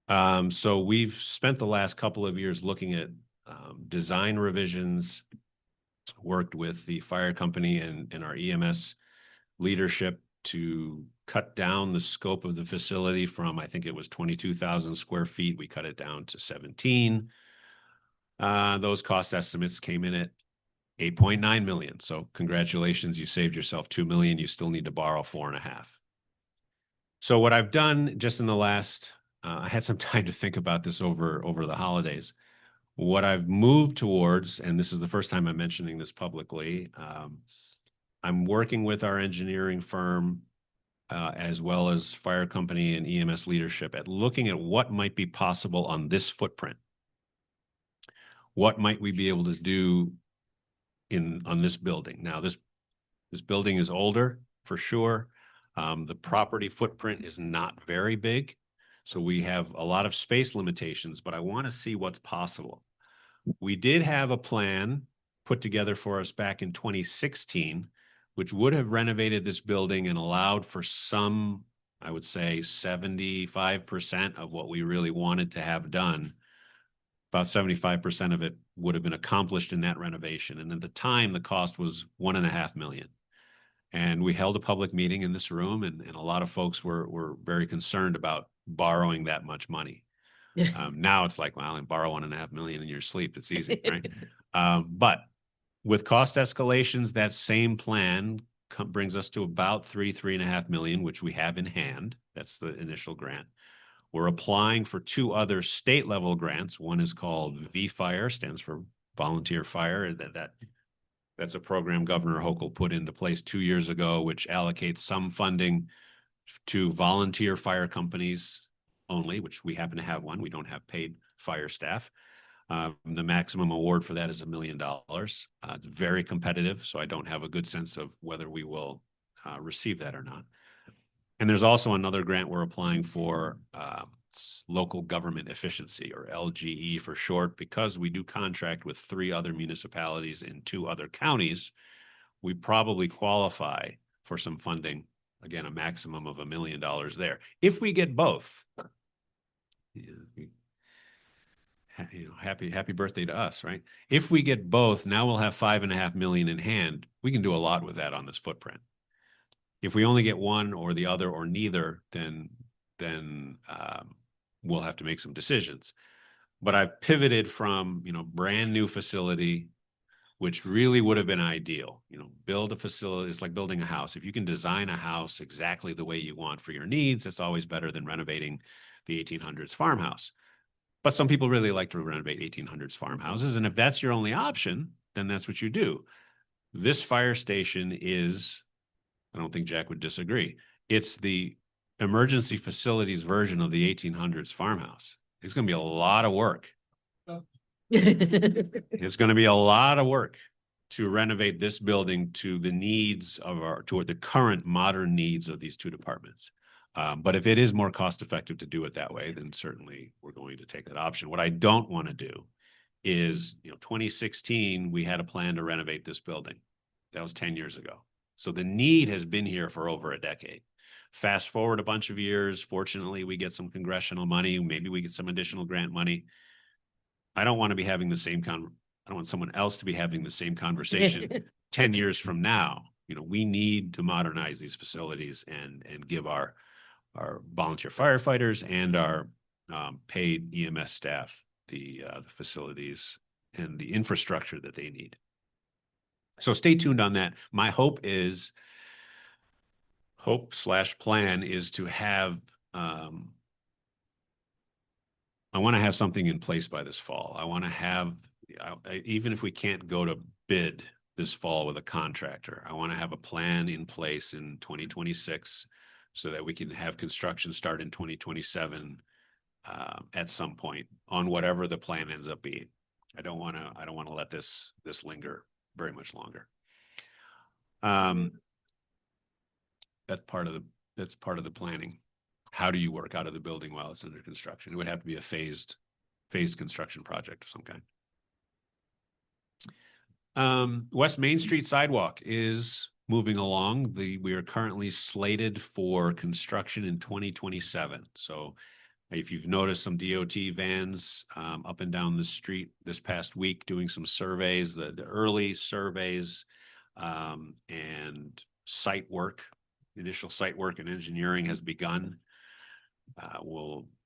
Speaker 2: million. So we've spent the last couple of years looking at design revisions, worked with the fire company and our EMS leadership to cut down the scope of the facility from, I think it was 22,000 square feet. We cut it down to 17. Those cost estimates came in at $8.9 million. So congratulations, you saved yourself $2 million. You still need to borrow $4.5 million. So what I've done just in the last, I had some time to think about this over the holidays. What I've moved towards, and this is the first time I'm mentioning this publicly, I'm working with our engineering firm as well as fire company and EMS leadership at looking at what might be possible on this footprint. What might we be able to do on this building? Now, this building is older for sure. The property footprint is not very big, so we have a lot of space limitations, but I want to see what's possible. We did have a plan put together for us back in 2016, which would have renovated this building and allowed for some, I would say 75% of what we really wanted to have done. About 75% of it would have been accomplished in that renovation. And at the time, the cost was $1.5 million. And we held a public meeting in this room, and a lot of folks were very concerned about borrowing that much money. Now it's like, well, and borrow $1.5 million in your sleep. It's easy, right? But with cost escalations, that same plan brings us to about $3.5 million, which we have in hand. That's the initial grant. We're applying for 2 other state level grants. One is called VFire, stands for Volunteer Fire. That's a program Governor Hochul put into place 2 years ago, which allocates some funding to volunteer fire companies only, which we happen to have one. We don't have paid fire staff. The maximum award for that is $1 million. It's very competitive, so I don't have a good sense of whether we will receive that or not. And there's also another grant we're applying for, local government efficiency, or LGE for short, because we do contract with 3 other municipalities in 2 other counties. We probably qualify for some funding, again, a maximum of $1 million there. If we get both, happy birthday to us, right? If we get both, now we'll have $5.5 million in hand. We can do a lot with that on this footprint. If we only get one or the other or neither, then we'll have to make some decisions. But I've pivoted from, brand new facility, which really would have been ideal. Build a facility, it's like building a house. If you can design a house exactly the way you want for your needs, it's always better than renovating the 1800s farmhouse. But some people really like to renovate 1800s farmhouses. And if that's your only option, then that's what you do. This fire station is, I don't think Jack would disagree, it's the emergency facilities version of the 1800s farmhouse. It's going to be a lot of work. It's going to be a lot of work to renovate this building to the needs of toward the current modern needs of these 2 departments. But if it is more cost effective to do it that way, then certainly we're going to take that option. What I don't want to do is, 2016, we had a plan to renovate this building. That was 10 years ago. So the need has been here for over a decade. Fast forward a bunch of years. Fortunately, we get some congressional money. Maybe we get some additional grant money. I don't want to be having the same I don't want someone else to be having the same conversation 10 years from now. We need to modernize these facilities and give our volunteer firefighters and our paid EMS staff the facilities and the infrastructure that they need. So stay tuned on that. My hope / plan is to have, I want to have something in place by this fall. I want to have, even if we can't go to bid this fall with a contractor, I want to have a plan in place in 2026 so that we can have construction start in 2027 at some point on whatever the plan ends up being. I don't want to let this linger very much longer. That's part of the planning. How do you work out of the building while it's under construction? It would have to be a phased construction project of some kind. West Main Street sidewalk is moving along. We are currently slated for construction in 2027. So if you've noticed some DOT vans up and down the street this past week doing some surveys, the early surveys and initial site work and engineering has begun.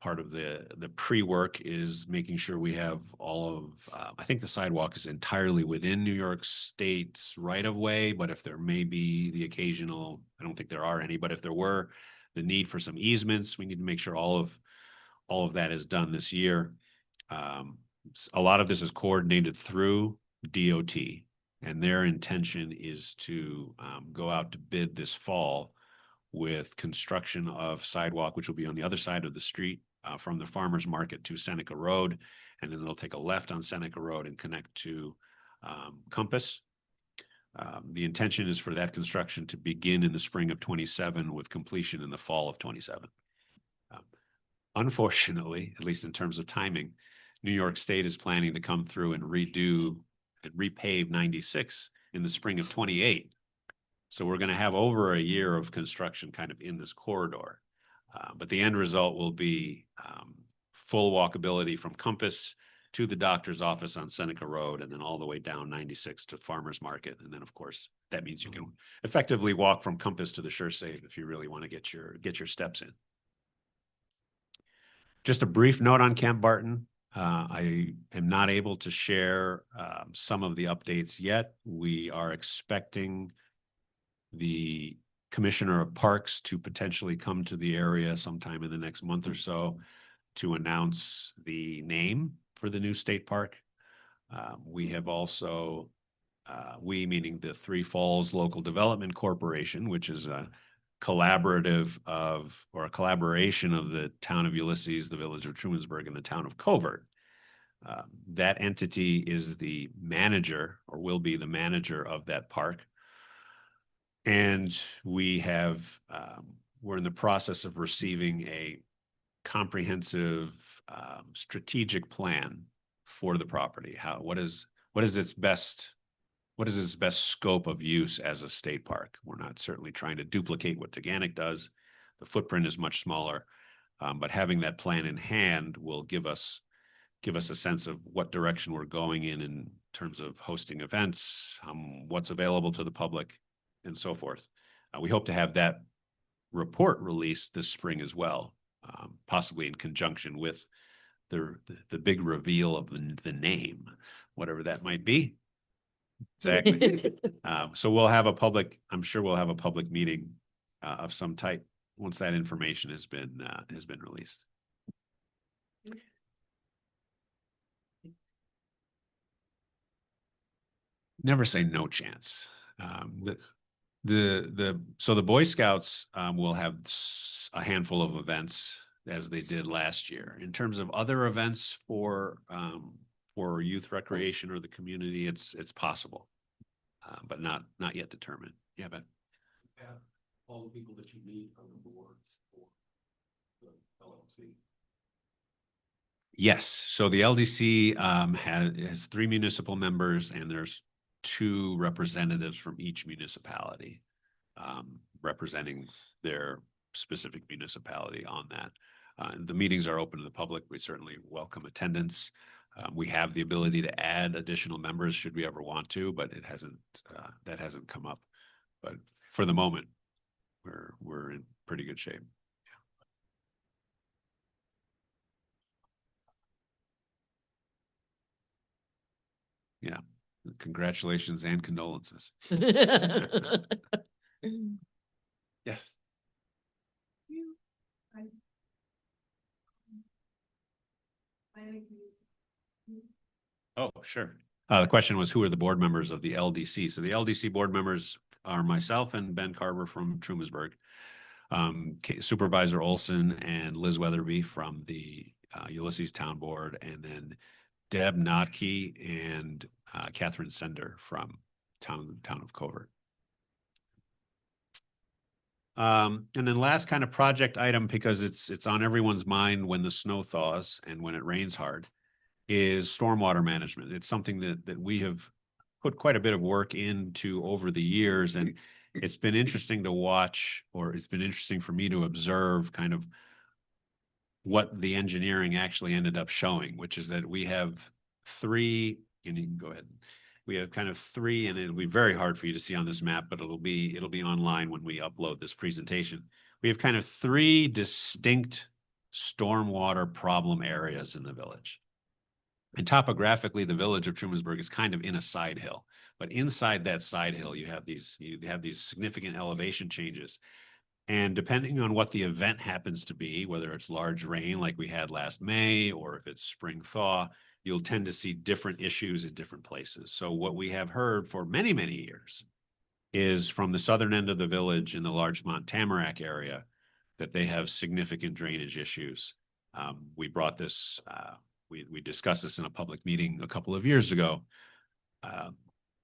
Speaker 2: Part of the pre-work is making sure we have all of, I think the sidewalk is entirely within New York State's right of way, but if there may be the occasional, I don't think there are any, but if there were the need for some easements, we need to make sure all of that is done this year. A lot of this is coordinated through DOT, and their intention is to go out to bid this fall with construction of sidewalk, which will be on the other side of the street from the farmer's market to Seneca Road. And then they'll take a left on Seneca Road and connect to Compass. The intention is for that construction to begin in the spring of 27 with completion in the fall of 27. Unfortunately, at least in terms of timing, New York State is planning to come through and redo and repave 96 in the spring of 28. So we're going to have over a year of construction kind of in this corridor. But the end result will be full walkability from Compass to the doctor's office on Seneca Road, and then all the way down 96 to Farmers Market. And then, of course, that means you can effectively walk from Compass to the SureSave if you really want to get your steps in. Just a brief note on Camp Barton. I am not able to share some of the updates yet. We are expecting the Commissioner of Parks to potentially come to the area sometime in the next month or so to announce the name for the new state park. We have also, we meaning the Three Falls Local Development Corporation, which is a collaborative of, or a collaboration of the town of Ulysses, the village of Trumansburg, and the town of Covert. That entity is the manager, or will be the manager of that park. And we have, we're in the process of receiving a comprehensive strategic plan for the property. What is its best scope of use as a state park? We're not certainly trying to duplicate what Taganic does. The footprint is much smaller, but having that plan in hand will give us a sense of what direction we're going in terms of hosting events, what's available to the public, and so forth. We hope to have that report released this spring as well, possibly in conjunction with the big reveal of the name, whatever that might be. Exactly. So we'll have I'm sure we'll have a public meeting of some type once that information has been released. Never say no chance. So the Boy Scouts will have a handful of events as they did last year. In terms of other events for youth recreation or the community, it's possible, but not yet determined. Yeah, but
Speaker 6: Have all the people that you need on the board for the LLC.
Speaker 2: yes. So the LDC has 3 municipal members, and there's 2 representatives from each municipality representing their specific municipality on that. The meetings are open to the public. We certainly welcome attendance. We have the ability to add additional members should we ever want to, but that hasn't come up. But for the moment, we're in pretty good shape. Yeah. Congratulations and condolences. Yes. Oh, sure. The question was, who are the board members of the LDC? So the LDC board members are myself and Ben Carver from Trumansburg, Supervisor Olson and Liz Weatherby from the Ulysses Town Board, and then Deb Notke and Catherine Sender from town of Covert. And then last kind of project item, because it's on everyone's mind when the snow thaws and when it rains hard, is stormwater management. It's something that we have put quite a bit of work into over the years, and it's been interesting to watch, or it's been interesting for me to observe kind of what the engineering actually ended up showing, which is that we have 3, and you can go ahead. We have kind of 3, and it'll be very hard for you to see on this map, but it'll be online when we upload this presentation. We have kind of 3 distinct stormwater problem areas in the village. And topographically, the village of Trumansburg is kind of in a side hill, but inside that side hill, you have these significant elevation changes. And depending on what the event happens to be, whether it's large rain like we had last May, or if it's spring thaw, you'll tend to see different issues in different places. So what we have heard for many, many years is from the southern end of the village in the Larchmont Tamarack area, that they have significant drainage issues. We brought this, we discussed this in a public meeting a couple of years ago.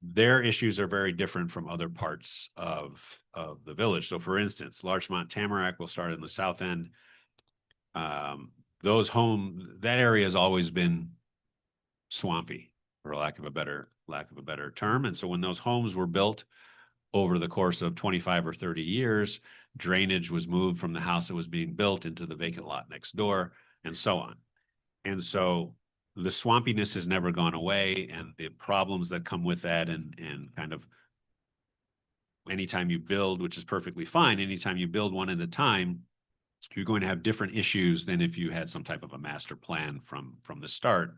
Speaker 2: Their issues are very different from other parts of the village. So for instance, Larchmont Tamarack will start in the south end. That area has always been swampy, for lack of a better term. And so when those homes were built over the course of 25 or 30 years, drainage was moved from the house that was being built into the vacant lot next door, and so on. And so the swampiness has never gone away, and the problems that come with that, and kind of anytime you build, which is perfectly fine, anytime you build one at a time, you're going to have different issues than if you had some type of a master plan from the start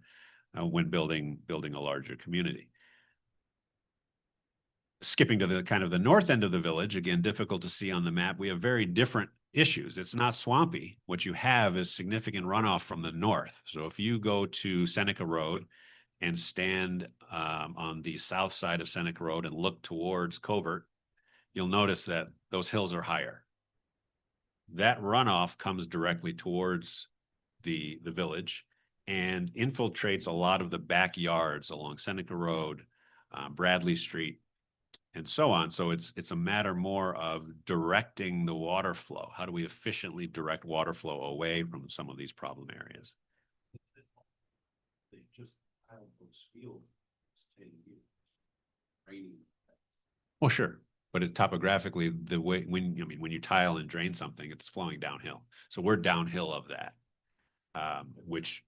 Speaker 2: when building a larger community. Skipping to the kind of the north end of the village, again, difficult to see on the map, we have very different issues. It's not swampy. What you have is significant runoff from the north. So if you go to Seneca Road and stand on the south side of Seneca Road and look towards Covert, you'll notice that those hills are higher. That runoff comes directly towards the village and infiltrates a lot of the backyards along Seneca Road, Bradley Street, and so on. So it's a matter more of directing the water flow. How do we efficiently direct water flow away from some of these problem areas?
Speaker 6: They just, I don't know, field, it's 10 years. Raining.
Speaker 2: Well, sure. But it topographically, the way, when you tile and drain something, it's flowing downhill. So we're downhill of that, which.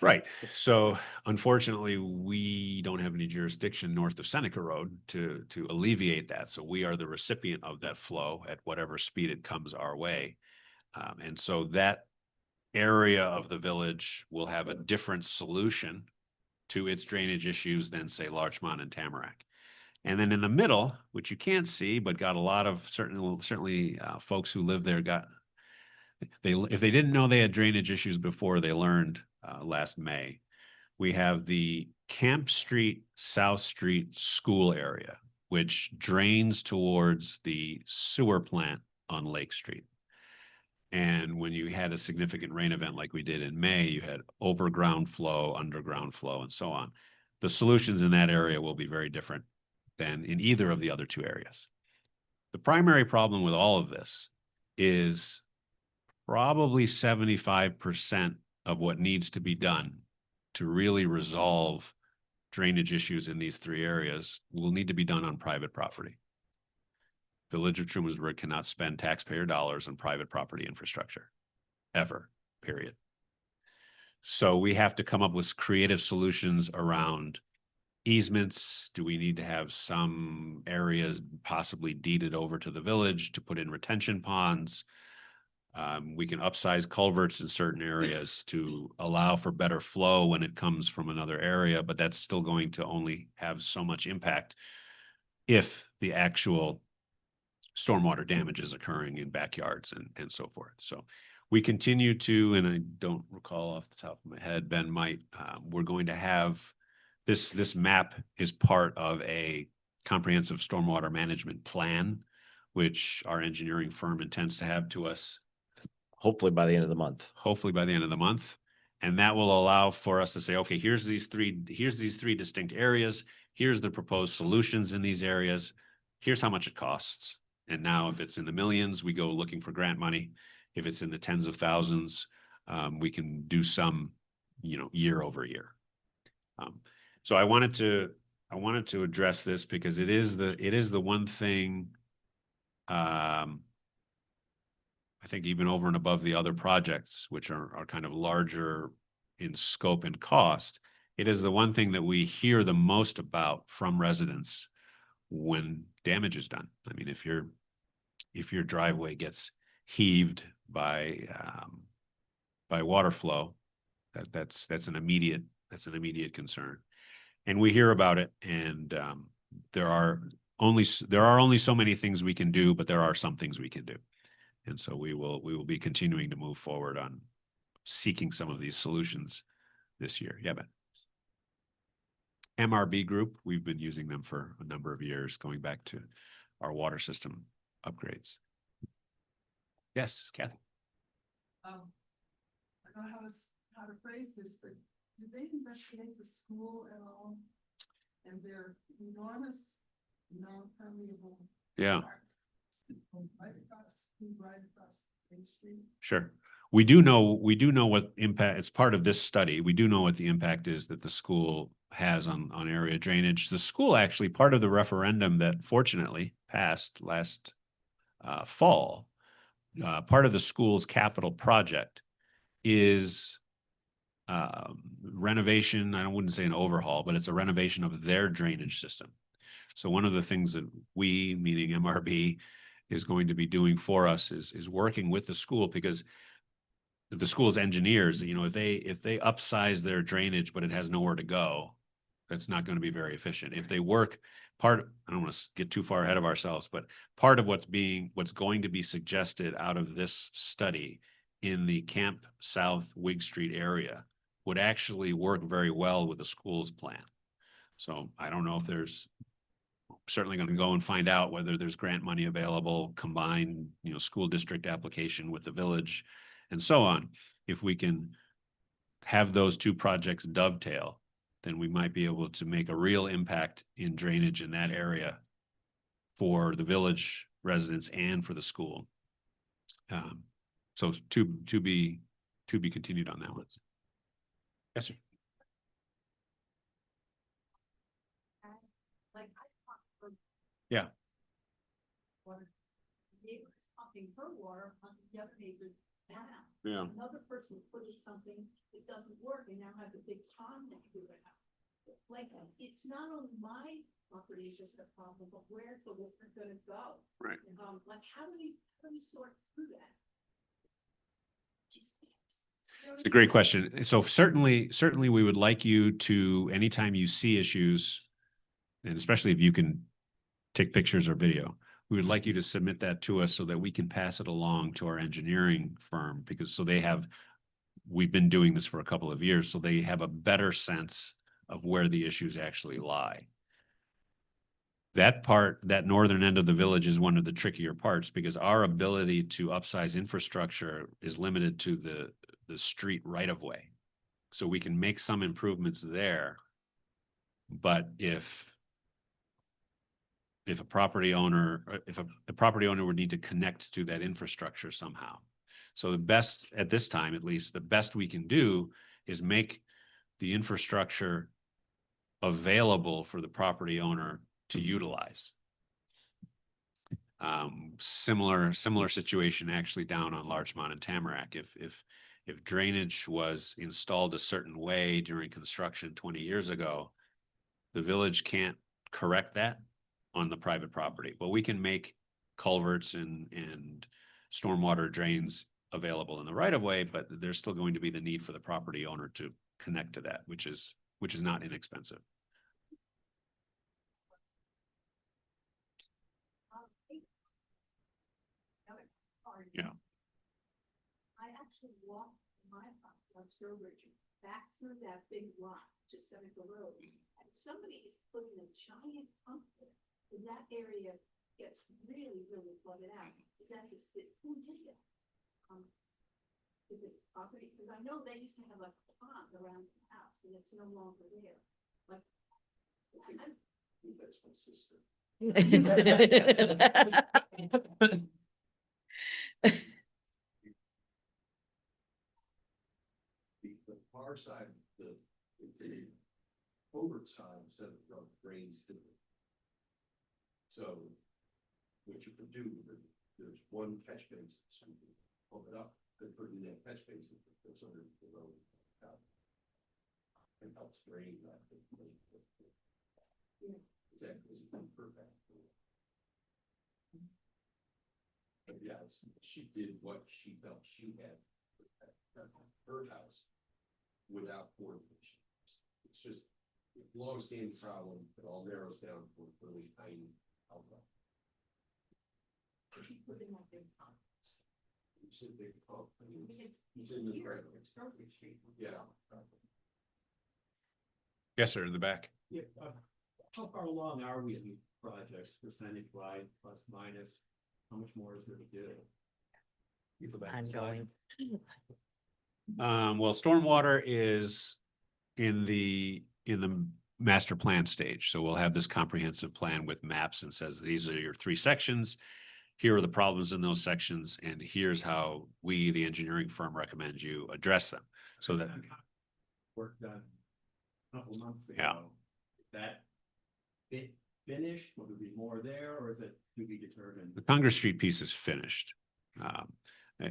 Speaker 2: Right. So unfortunately, we don't have any jurisdiction north of Seneca Road to alleviate that. So we are the recipient of that flow at whatever speed it comes our way. And so that area of the village will have a different solution to its drainage issues than, say, Larchmont and Tamarack. And then in the middle, which you can't see, but got a lot of certainly folks who live there if they didn't know they had drainage issues before, they learned last May. We have the Camp Street, South Street school area, which drains towards the sewer plant on Lake Street. And when you had a significant rain event like we did in May, you had overground flow, underground flow, and so on. The solutions in that area will be very different than in either of the other two areas. The primary problem with all of this is probably 75% of what needs to be done to really resolve drainage issues in these three areas will need to be done on private property. Village of Trumansburg cannot spend taxpayer dollars on private property infrastructure, ever, period. So we have to come up with creative solutions around easements. Do we need to have some areas possibly deeded over to the village to put in retention ponds? We can upsize culverts in certain areas to allow for better flow when it comes from another area, but that's still going to only have so much impact if the actual stormwater damage is occurring in backyards and so forth. So we continue to, and I don't recall off the top of my head, Ben might, we're going to have this map is part of a comprehensive stormwater management plan, which our engineering firm intends to have to us
Speaker 1: Hopefully by the end of the month.
Speaker 2: hopefully by the end of the month. And that will allow for us to say, okay, here's these three distinct areas. Here's the proposed solutions in these areas. Here's how much it costs. And now if it's in the millions, we go looking for grant money. If it's in the tens of thousands, we can do some, year over year. So I wanted to address this because it is the one thing, I think even over and above the other projects, which are kind of larger in scope and cost, it is the one thing that we hear the most about from residents when damage is done. I mean, if your driveway gets heaved by water flow, that's an immediate concern. And we hear about it, and there are only so many things we can do, but there are some things we can do. And so we will be continuing to move forward on seeking some of these solutions this year. Yeah, but MRB Group, we've been using them for a number of years, going back to our water system upgrades. Yes, Kathy.
Speaker 8: I don't know how to phrase this, but did they investigate the school at all? And their enormous non-permeable.
Speaker 2: Yeah.
Speaker 8: Right across Main Street.
Speaker 2: Sure. We do know what impact, it's part of this study. We do know what the impact is that the school has on area drainage. The school actually, part of the referendum that fortunately passed last fall, part of the school's capital project is renovation. I wouldn't say an overhaul, but it's a renovation of their drainage system. So one of the things that we, meaning MRB, is going to be doing for us is working with the school, because the school's engineers, you know, if they upsize their drainage, but it has nowhere to go, that's not going to be very efficient. If they work I don't want to get too far ahead of ourselves, but part of what's going to be suggested out of this study in the Camp South Wig Street area would actually work very well with the school's plan. So I don't know if there's, certainly going to go and find out whether there's grant money available, combined, you know, school district application with the village and so on. If we can have those two projects dovetail, then we might be able to make a real impact in drainage in that area for the village residents and for the school. So to be continued on that one. Yes, sir.
Speaker 8: Like I talked for.
Speaker 2: Yeah.
Speaker 8: Water. Neighbor pumping her water on the other neighbor's down.
Speaker 2: Yeah.
Speaker 8: Another person put in something that doesn't work and now has a big pond next to their house. Like, it's not only my property is just a problem, but where's the water gonna go?
Speaker 2: Right.
Speaker 8: Like, how do we sort through that? Just.
Speaker 2: It's a great question. So certainly we would like you to, anytime you see issues, and especially if you can take pictures or video, we would like you to submit that to us so that we can pass it along to our engineering firm, because we've been doing this for a couple of years, so they have a better sense of where the issues actually lie. That northern end of the village is one of the trickier parts, because our ability to upsize infrastructure is limited to the street right of way. So we can make some improvements there. But if a property owner, a property owner would need to connect to that infrastructure somehow. So the best, at this time, at least, the best we can do is make the infrastructure available for the property owner to utilize. Similar situation actually down on Larchmont and Tamarack. If drainage was installed a certain way during construction 20 years ago, the village can't correct that on the private property, but we can make culverts and stormwater drains available in the right of way, but there's still going to be the need for the property owner to connect to that, which is not inexpensive. Yeah.
Speaker 8: I actually walked my house on Sturbridge back through that big lot, just Seneca Road, and somebody is putting a giant pump there. And that area gets really, really flooded out. Is that who did that? Is it property? Because I know they used to have a pond around the house and it's no longer there. Like, I think that's my sister.
Speaker 6: The far side, the covert side instead of drains to it. So what you could do, there's one catch basin, so you can pump it up, and put it in that catch basin that's under the road. And helps drain that. Exactly, it's perfect. But yeah, she did what she felt she had at her house without coordination. It's just a long-standing problem that all narrows down to a really tiny outlet. She put in that big pump. It's a big pump. It's in the right. Yeah.
Speaker 2: Yes, sir, in the back.
Speaker 6: Yeah, how far along are we in these projects, percentage wise, plus minus? How much more is there to do? You go back to the slide.
Speaker 2: Well, stormwater is in the master plan stage. So we'll have this comprehensive plan with maps and says, these are your 3 sections. Here are the problems in those sections, and here's how we, the engineering firm, recommend you address them. So that,
Speaker 6: Work done a couple months ago.
Speaker 2: Yeah.
Speaker 6: Is that it finished? Will there be more there, or is it to be determined?
Speaker 2: the Congress Street piece is finished.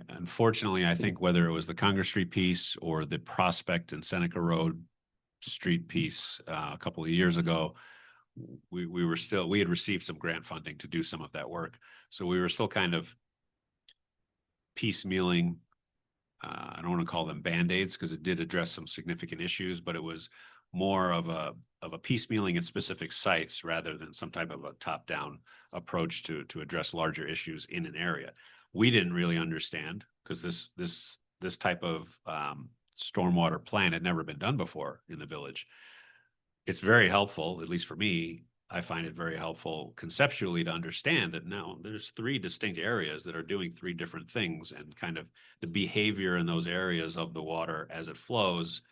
Speaker 2: Unfortunately, I think whether it was the Congress Street piece or the Prospect and Seneca Road Street piece a couple of years ago, we had received some grant funding to do some of that work. So we were still kind of piecemealing. I don't want to call them Band-Aids because it did address some significant issues, but it was more of a piecemealing at specific sites rather than some type of a top-down approach to address larger issues in an area. We didn't really understand because this type of stormwater plan had never been done before in the village. It's very helpful, at least for me. I find it very helpful conceptually to understand that now there's 3 distinct areas that are doing 3 different things, and kind of the behavior in those areas of the water as it flows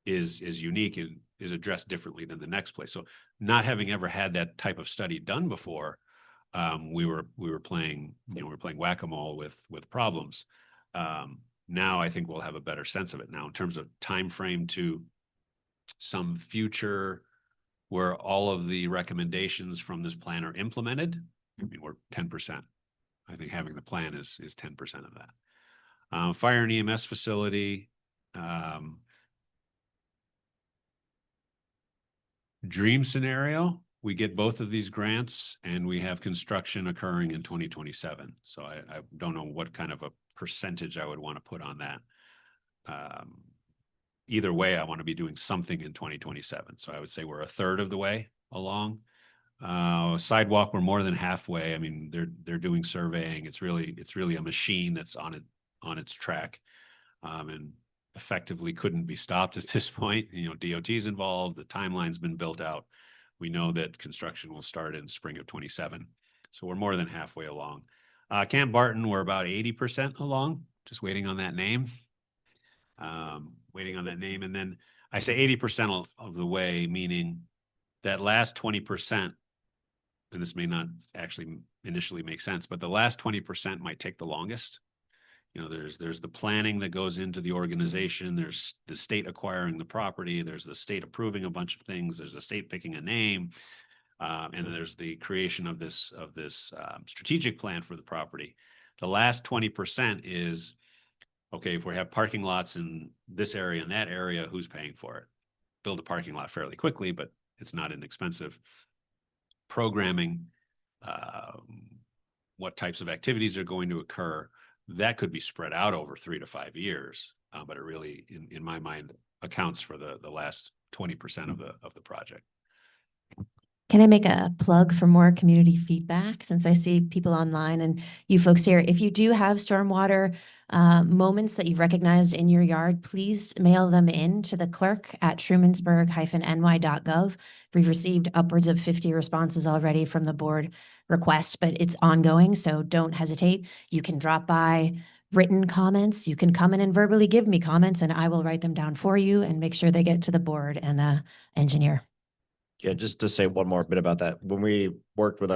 Speaker 2: is unique and is addressed differently than the next place. So not having ever had that type of study done before, we were playing, we're playing whack-a-mole with problems. Now I think we'll have a better sense of it. Now, in terms of time frame to some future where all of the recommendations from this plan are implemented, I mean, we're 10%. I think having the plan is 10% of that. Fire and EMS facility. Dream scenario, we get both of these grants and we have construction occurring in 2027. So I don't know what kind of a percentage I would want to put on that. Either way, I want to be doing something in 2027. So I would say we're a third of the way along. Sidewalk, we're more than halfway. I mean, they're doing surveying. It's really a machine that's on its track, and effectively couldn't be stopped at this point. DOT's involved. The timeline's been built out. We know that construction will start in spring of 27. So we're more than halfway along. Camp Barton, we're about 80% along, just waiting on that name. And then I say 80% of the way, meaning that last 20%, and this may not actually initially make sense, but the last 20% might take the longest. There's the planning that goes into the organization. There's the state acquiring the property. There's the state approving a bunch of things. There's the state picking a name. And then there's the creation of this strategic plan for the property. The last 20% is, okay, if we have parking lots in this area and that area, who's paying for it? Build a parking lot fairly quickly, but it's not inexpensive. Programming, what types of activities are going to occur, that could be spread out over 3 to 5 years. But it really, in my mind, accounts for the last 20% of the project.
Speaker 9: Can I make a plug for more community feedback, since I see people online and you folks here? If you do have stormwater moments that you've recognized in your yard, please mail them in to the clerk at trumansburg-ny.gov. We've received upwards of 50 responses already from the board requests, but it's ongoing, so don't hesitate. You can drop by written comments. You can come in and verbally give me comments, and I will write them down for you and make sure they get to the board and the engineer.
Speaker 1: Yeah, just to say one more bit about that. When we worked with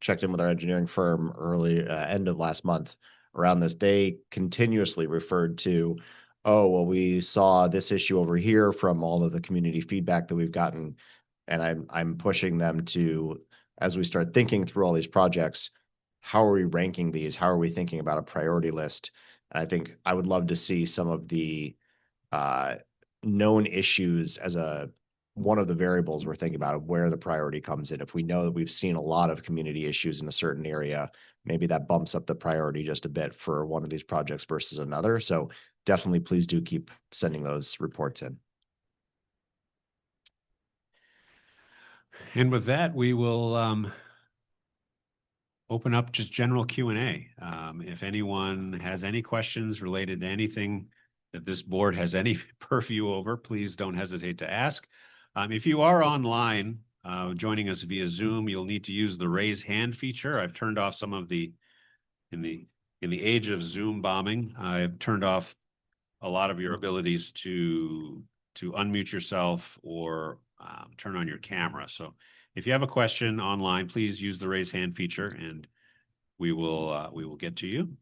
Speaker 1: checked in with our engineering firm early, end of last month around this, they continuously referred to, oh, well, we saw this issue over here from all of the community feedback that we've gotten. And I'm pushing them to, as we start thinking through all these projects, how are we ranking these? How are we thinking about a priority list? And I think I would love to see some of the known issues as one of the variables we're thinking about of where the priority comes in. If we know that we've seen a lot of community issues in a certain area, maybe that bumps up the priority just a bit for one of these projects versus another. So definitely, please do keep sending those reports in.
Speaker 2: And with that, we will open up just general Q&A. If anyone has any questions related to anything that this board has any purview over, please don't hesitate to ask. If you are online, joining us via Zoom, you'll need to use the raise hand feature. I've turned off some of in the age of Zoom bombing, I've turned off a lot of your abilities to unmute yourself or turn on your camera. So if you have a question online, please use the raise hand feature and we will get to you.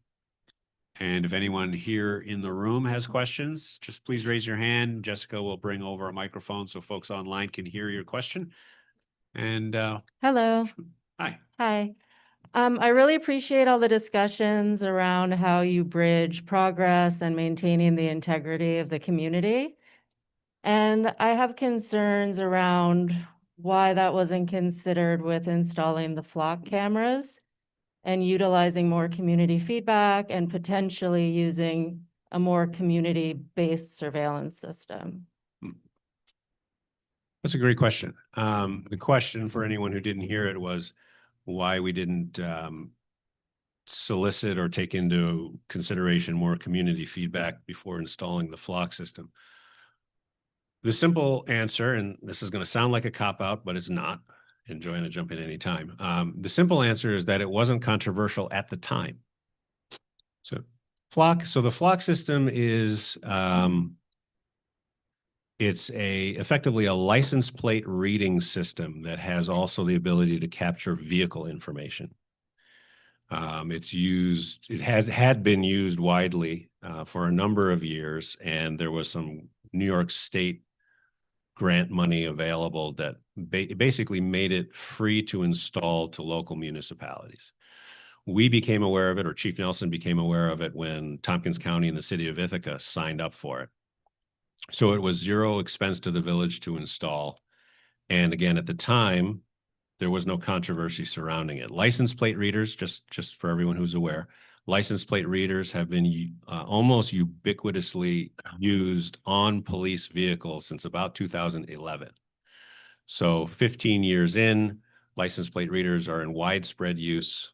Speaker 2: And if anyone here in the room has questions, just please raise your hand. Jessica will bring over a microphone so folks online can hear your question. And
Speaker 10: Hello.
Speaker 2: hi.
Speaker 10: Hi. I really appreciate all the discussions around how you bridge progress and maintaining the integrity of the community. And I have concerns around why that wasn't considered with installing the flock cameras and utilizing more community feedback and potentially using a more community-based surveillance system.
Speaker 2: That's a great question. The question for anyone who didn't hear it was why we didn't solicit or take into consideration more community feedback before installing the flock system. The simple answer, and this is going to sound like a cop-out, but it's not, and Joanna, jump in anytime. The simple answer is that it wasn't controversial at the time. So the flock system is it's effectively a license plate reading system that has also the ability to capture vehicle information. It had been used widely for a number of years, and there was some New York State grant money available that basically made it free to install to local municipalities. We became aware of it, or Chief Nelson became aware of it when Tompkins County and the city of Ithaca signed up for it. So it was zero expense to the village to install. And again, at the time, there was no controversy surrounding it. License plate readers, just for everyone who's aware, license plate readers have been almost ubiquitously used on police vehicles since about 2011. So 15 years in, license plate readers are in widespread use.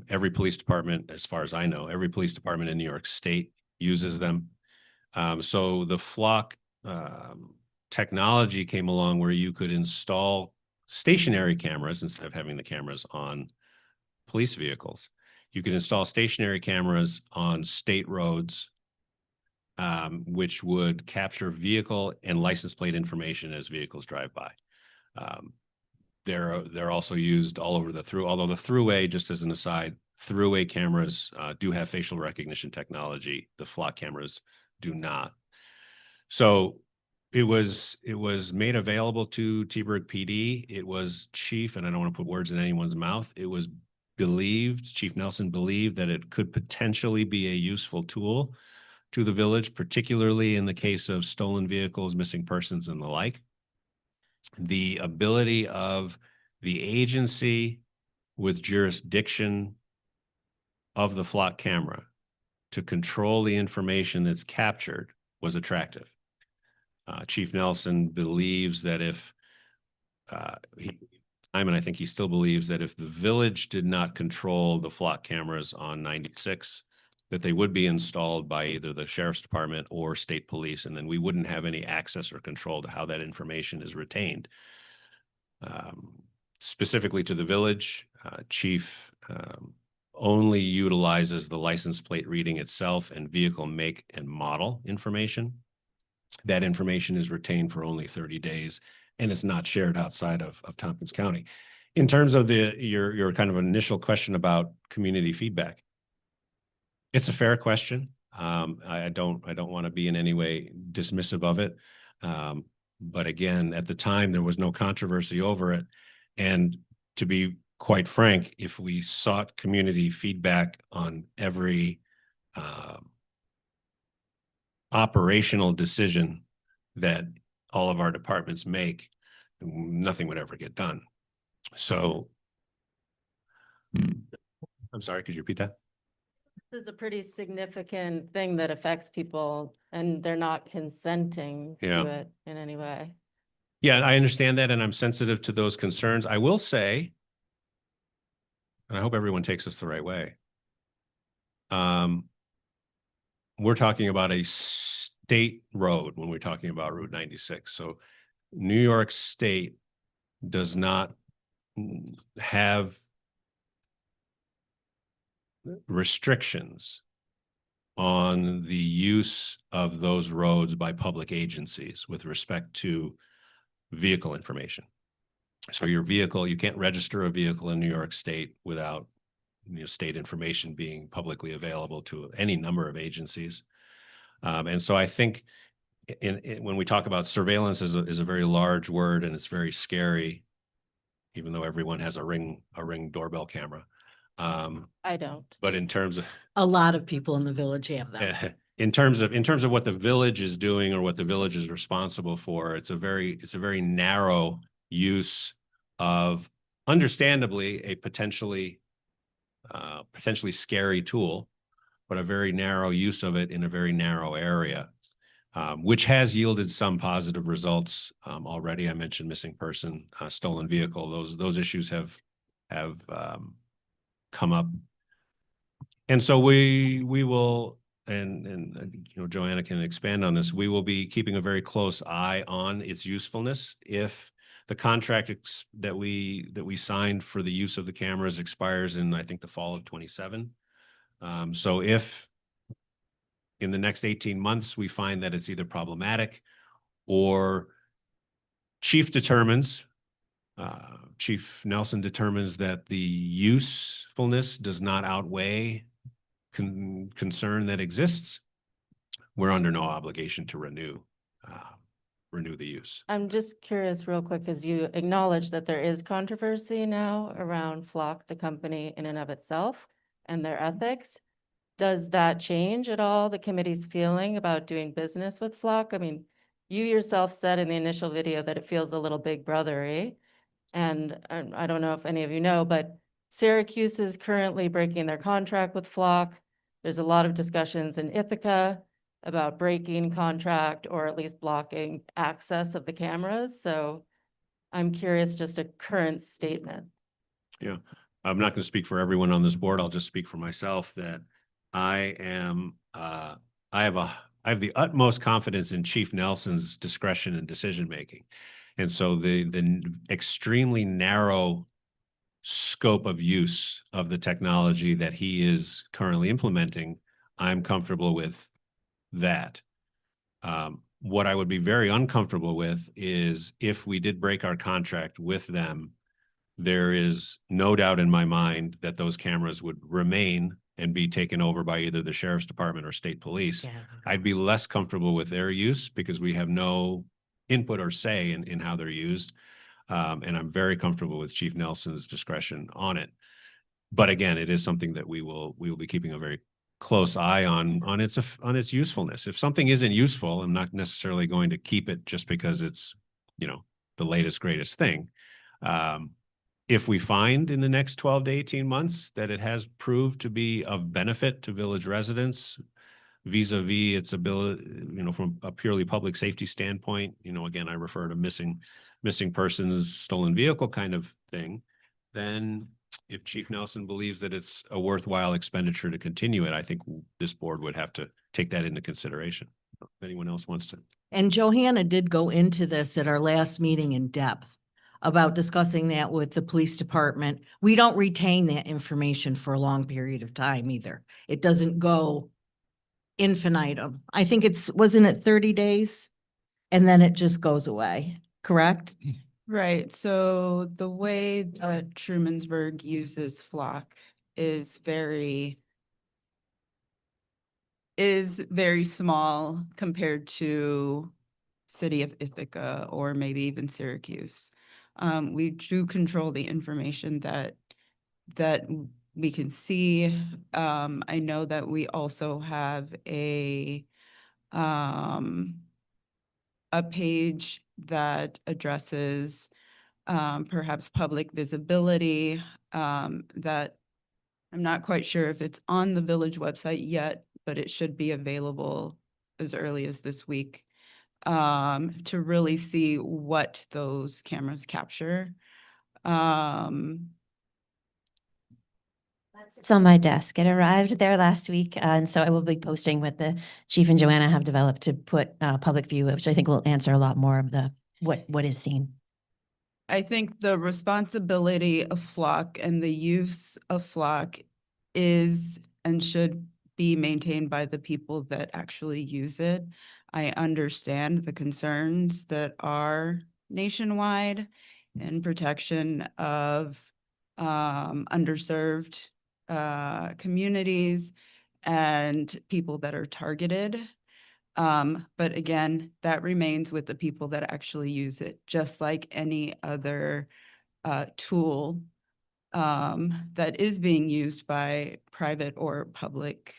Speaker 2: Every police department, as far as I know, every police department in New York State uses them. So the flock technology came along where you could install stationary cameras instead of having the cameras on police vehicles. You could install stationary cameras on state roads, which would capture vehicle and license plate information as vehicles drive by. They're also used all over although the thruway, just as an aside, thruway cameras do have facial recognition technology. The flock cameras do not. So it was made available to Teaburg PD. It was Chief, and I don't want to put words in anyone's mouth. It was believed, Chief Nelson believed that it could potentially be a useful tool to the village, particularly in the case of stolen vehicles, missing persons, and the like. The ability of the agency with jurisdiction of the flock camera to control the information that's captured was attractive. Chief Nelson believes that I think he still believes that if the village did not control the flock cameras on 96, that they would be installed by either the sheriff's department or state police, and then we wouldn't have any access or control to how that information is retained. Specifically to the village, Chief only utilizes the license plate reading itself and vehicle make and model information. That information is retained for only 30 days and it's not shared outside of Tompkins County. In terms of your kind of initial question about community feedback, it's a fair question. I don't want to be in any way dismissive of it. But again, at the time, there was no controversy over it. And to be quite frank, if we sought community feedback on every operational decision that all of our departments make, nothing would ever get done. So, I'm sorry, could you repeat that?
Speaker 10: This is a pretty significant thing that affects people and they're not consenting
Speaker 2: Yeah.
Speaker 10: to it in any way.
Speaker 2: Yeah, I understand that, and I'm sensitive to those concerns. I will say, and I hope everyone takes this the right way. We're talking about a state road when we're talking about Route 96. So New York State does not have restrictions on the use of those roads by public agencies with respect to vehicle information. So your vehicle, you can't register a vehicle in New York State without, state information being publicly available to any number of agencies. And so I think when we talk about surveillance is a very large word, and it's very scary, even though everyone has a Ring doorbell camera.
Speaker 10: I don't.
Speaker 2: But in terms of
Speaker 11: A lot of people in the village have them.
Speaker 2: in terms of what the village is doing or what the village is responsible for, it's a very narrow use of, understandably, a potentially scary tool, but a very narrow use of it in a very narrow area, which has yielded some positive results already. I mentioned missing person, stolen vehicle. Those issues have come up, and so we will, and Joanna can expand on this. We will be keeping a very close eye on its usefulness. If the contract that we signed for the use of the cameras expires in, I think, the fall of 27. So if in the next 18 months we find that it's either problematic or Chief Nelson determines that the usefulness does not outweigh concern that exists, we're under no obligation to renew the use.
Speaker 10: I'm just curious real quick, because you acknowledge that there is controversy now around Flock, the company in and of itself, and their ethics. Does that change at all the committee's feeling about doing business with Flock? I mean, you yourself said in the initial video that it feels a little big brothery. And I don't know if any of you know, but Syracuse is currently breaking their contract with Flock. There's a lot of discussions in Ithaca about breaking contract or at least blocking access of the cameras. So I'm curious, just a current statement.
Speaker 2: Yeah, I'm not going to speak for everyone on this board. I'll just speak for myself that I have the utmost confidence in Chief Nelson's discretion and decision-making. And so the extremely narrow scope of use of the technology that he is currently implementing, I'm comfortable with that. What I would be very uncomfortable with is if we did break our contract with them, there is no doubt in my mind that those cameras would remain and be taken over by either the sheriff's department or state police.
Speaker 11: Yeah.
Speaker 2: I'd be less comfortable with their use because we have no input or say in how they're used. And I'm very comfortable with Chief Nelson's discretion on it. But again, it is something that we will be keeping a very close eye on its usefulness. If something isn't useful, I'm not necessarily going to keep it just because it's, the latest, greatest thing. If we find in the next 12 to 18 months that it has proved to be of benefit to village residents vis-a-vis its ability, from a purely public safety standpoint, again, I refer to missing persons, stolen vehicle kind of thing, then if Chief Nelson believes that it's a worthwhile expenditure to continue it, I think this board would have to take that into consideration. If anyone else wants to.
Speaker 11: And Johanna did go into this at our last meeting in depth about discussing that with the police department. We don't retain that information for a long period of time either. It doesn't go infinitum. I think wasn't it 30 days? And then it just goes away, correct?
Speaker 3: Right, so the way that Trumansburg uses Flock is very small compared to City of Ithaca or maybe even Syracuse. We do control the information that we can see. I know that we also have a page that addresses perhaps public visibility, that I'm not quite sure if it's on the village website yet, but it should be available as early as this week, to really see what those cameras capture.
Speaker 9: It's on my desk. It arrived there last week. And so I will be posting what the chief and Joanna have developed to put public view, which I think will answer a lot more of the what is seen?
Speaker 3: I think the responsibility of Flock and the use of Flock is and should be maintained by the people that actually use it. I understand the concerns that are nationwide in protection of underserved communities and people that are targeted. But again, that remains with the people that actually use it, just like any other tool that is being used by private or public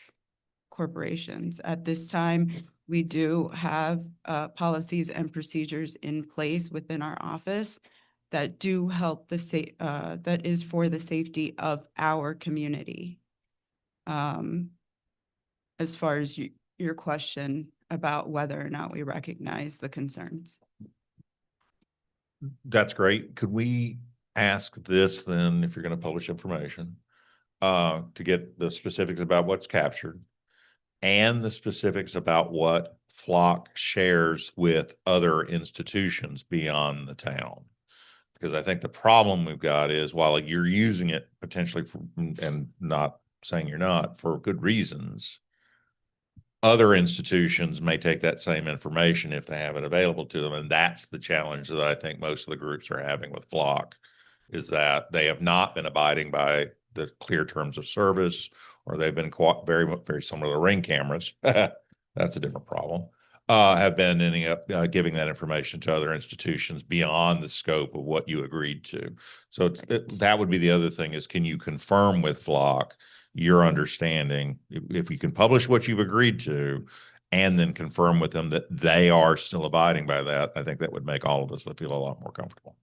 Speaker 3: corporations. At this time, we do have policies and procedures in place within our office that do help that is for the safety of our community. As far as your question about whether or not we recognize the concerns.
Speaker 7: That's great. Could we ask this then, if you're going to publish information, to get the specifics about what's captured and the specifics about what Flock shares with other institutions beyond the town? Because I think the problem we've got is, while you're using it potentially for, and not saying you're not, for good reasons, other institutions may take that same information if they have it available to them. And that's the challenge that I think most of the groups are having with Flock, is that they have not been abiding by the clear terms of service, or they've been very similar to Ring cameras. That's a different problem. Have been ending up giving that information to other institutions beyond the scope of what you agreed to. So that would be the other thing, is can you confirm with Flock your understanding, if you can publish what you've agreed to, and then confirm with them that they are still abiding by that? I think that would make all of us feel a lot more comfortable.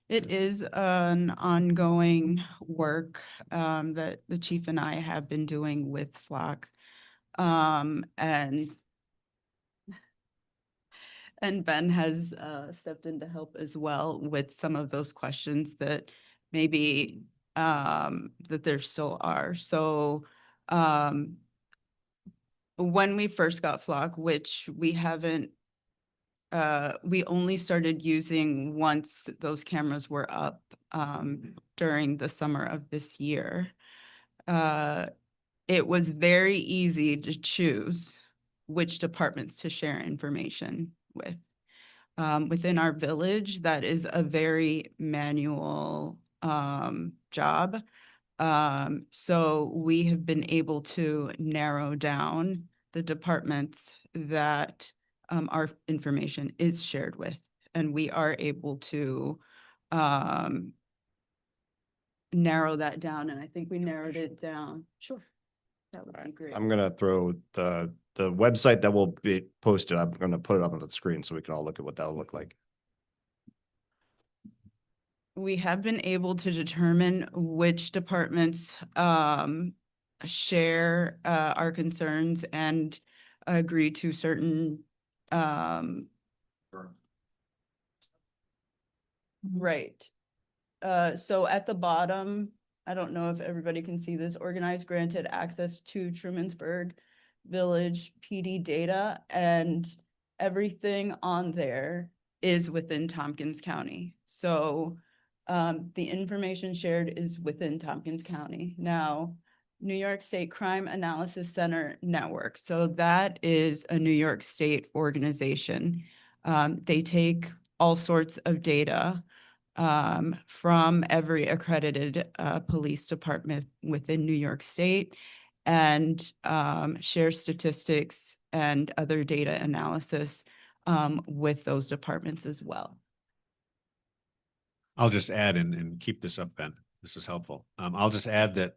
Speaker 3: It is an ongoing work that the chief and I have been doing with Flock. And Ben has stepped in to help as well with some of those questions that maybe that there still are. So when we first got Flock, which we haven't, we only started using once those cameras were up during the summer of this year. It was very easy to choose which departments to share information with. Within our village, that is a very manual job. So we have been able to narrow down the departments that our information is shared with, and we are able to narrow that down, and I think we narrowed it down. Sure. That would be great.
Speaker 1: I'm gonna throw the website that will be posted. I'm gonna put it up on the screen so we can all look at what that'll look like.
Speaker 3: We have been able to determine which departments share our concerns and agree to certain right. So at the bottom, I don't know if everybody can see this, organized granted access to Trumansburg Village PD data, and everything on there is within Tompkins County. So the information shared is within Tompkins County. Now, New York State Crime Analysis Center Network. So that is a New York State organization. They take all sorts of data from every accredited police department within New York State, and share statistics and other data analysis with those departments as well.
Speaker 2: I'll just add and keep this up, Ben. This is helpful. I'll just add that.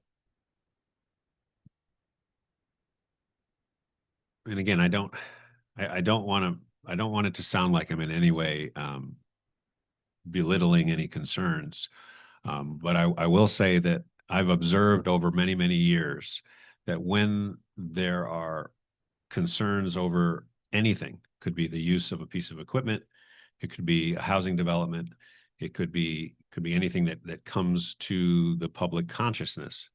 Speaker 2: And again, I don't want it to sound like I'm in any way belittling any concerns. But I will say that I've observed over many, many years that when there are concerns over anything, could be the use of a piece of equipment, it could be a housing development, it could be anything that comes to the public consciousness.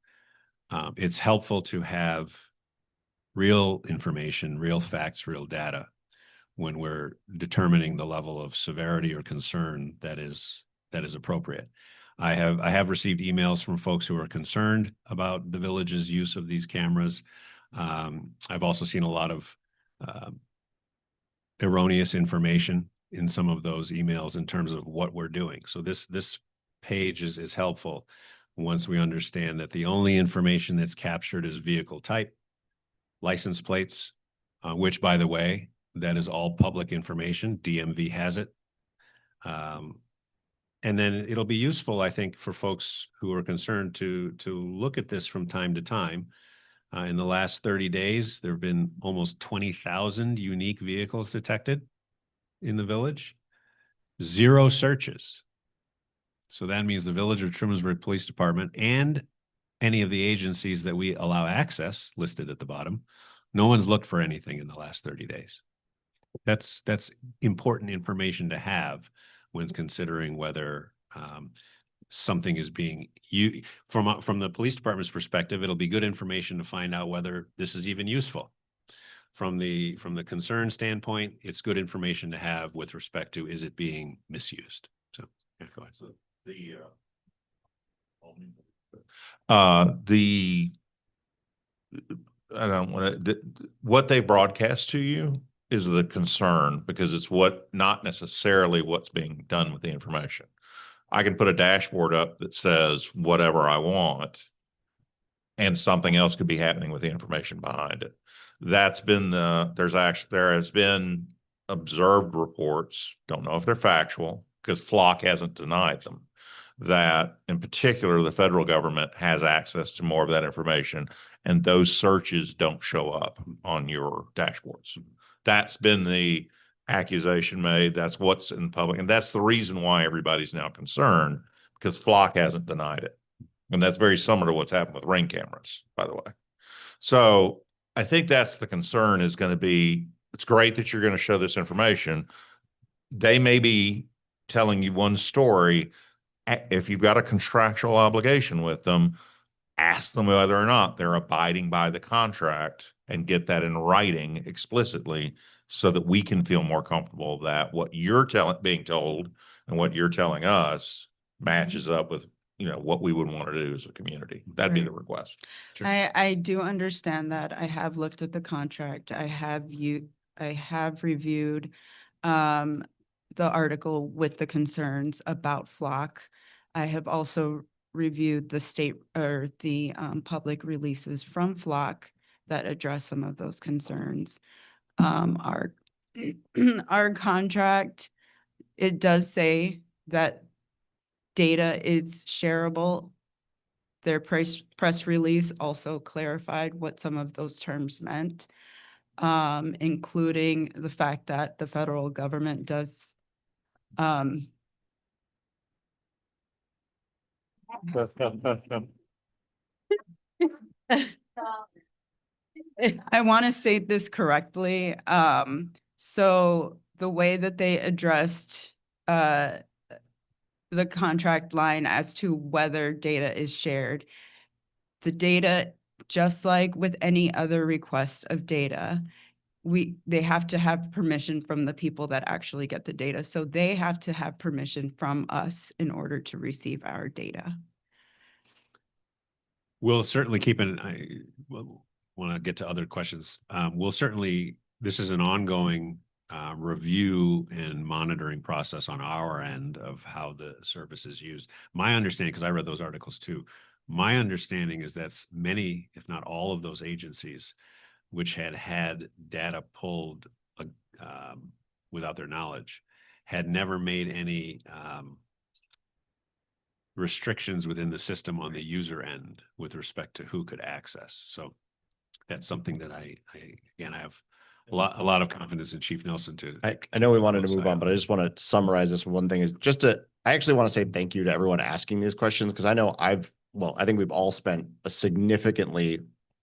Speaker 2: It's helpful to have real information, real facts, real data. when we're determining the level of severity or concern that is appropriate. I have received emails from folks who are concerned about the village's use of these cameras. I've also seen a lot of erroneous information in some of those emails in terms of what we're doing. So this page is helpful once we understand that the only information that's captured is vehicle type, license plates, which, by the way, that is all public information. DMV has it. And then it'll be useful, I think, for folks who are concerned to look at this from time to time. In the last 30 days, there have been almost 20,000 unique vehicles detected in the village, 0 searches. So that means the Village of Trumansburg Police Department and any of the agencies that we allow access listed at the bottom, no one's looked for anything in the last 30 days. That's important information to have when considering whether something is being used. From the police department's perspective, it'll be good information to find out whether this is even useful. From the concern standpoint, it's good information to have with respect to, is it being misused? So, yeah, go ahead.
Speaker 7: So the I don't want to, what they broadcast to you is the concern, because it's not necessarily what's being done with the information. I can put a dashboard up that says whatever I want, and something else could be happening with the information behind it. That's been there has been observed reports, don't know if they're factual, because Flock hasn't denied them, that in particular, the federal government has access to more of that information, and those searches don't show up on your dashboards. That's been the accusation made. That's what's in public. And that's the reason why everybody's now concerned, because Flock hasn't denied it. And that's very similar to what's happened with Ring cameras, by the way. So I think that's the concern, is going to be, it's great that you're going to show this information. They may be telling you one story. If you've got a contractual obligation with them, ask them whether or not they're abiding by the contract and get that in writing explicitly, so that we can feel more comfortable that what you're being told and what you're telling us matches up with, what we would want to do as a community. That'd be the request.
Speaker 3: I do understand that. I have looked at the contract. I have reviewed the article with the concerns about Flock. I have also reviewed the state or the public releases from Flock that address some of those concerns. Our contract, it does say that data is shareable. Their press release also clarified what some of those terms meant, including the fact that the federal government does I want to state this correctly. So the way that they addressed the contract line as to whether data is shared, the data, just like with any other request of data, they have to have permission from the people that actually get the data. So they have to have permission from us in order to receive our data.
Speaker 2: We'll certainly keep I want to get to other questions. This is an ongoing review and monitoring process on our end of how the service is used. My understanding, because I read those articles too, my understanding is that many, if not all of those agencies which had data pulled without their knowledge, had never made any restrictions within the system on the user end with respect to who could access. So that's something that I have a lot of confidence in Chief Nelson to.
Speaker 1: I know we wanted to move on, but I just want to summarize this. One thing is I actually want to say thank you to everyone asking these questions, because I know I think we've all spent a significantly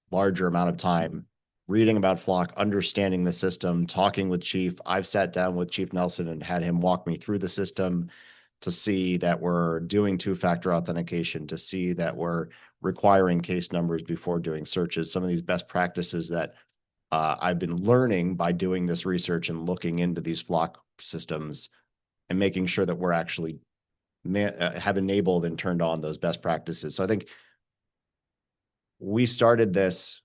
Speaker 1: larger amount of time reading about Flock, understanding the system, talking with Chief. I've sat down with Chief Nelson and had him walk me through the system to see that we're doing two-factor authentication, to see that we're requiring case numbers before doing searches, some of these best practices that I've been learning by doing this research and looking into these flock systems and making sure that we're actually have enabled and turned on those best practices. So I think we started this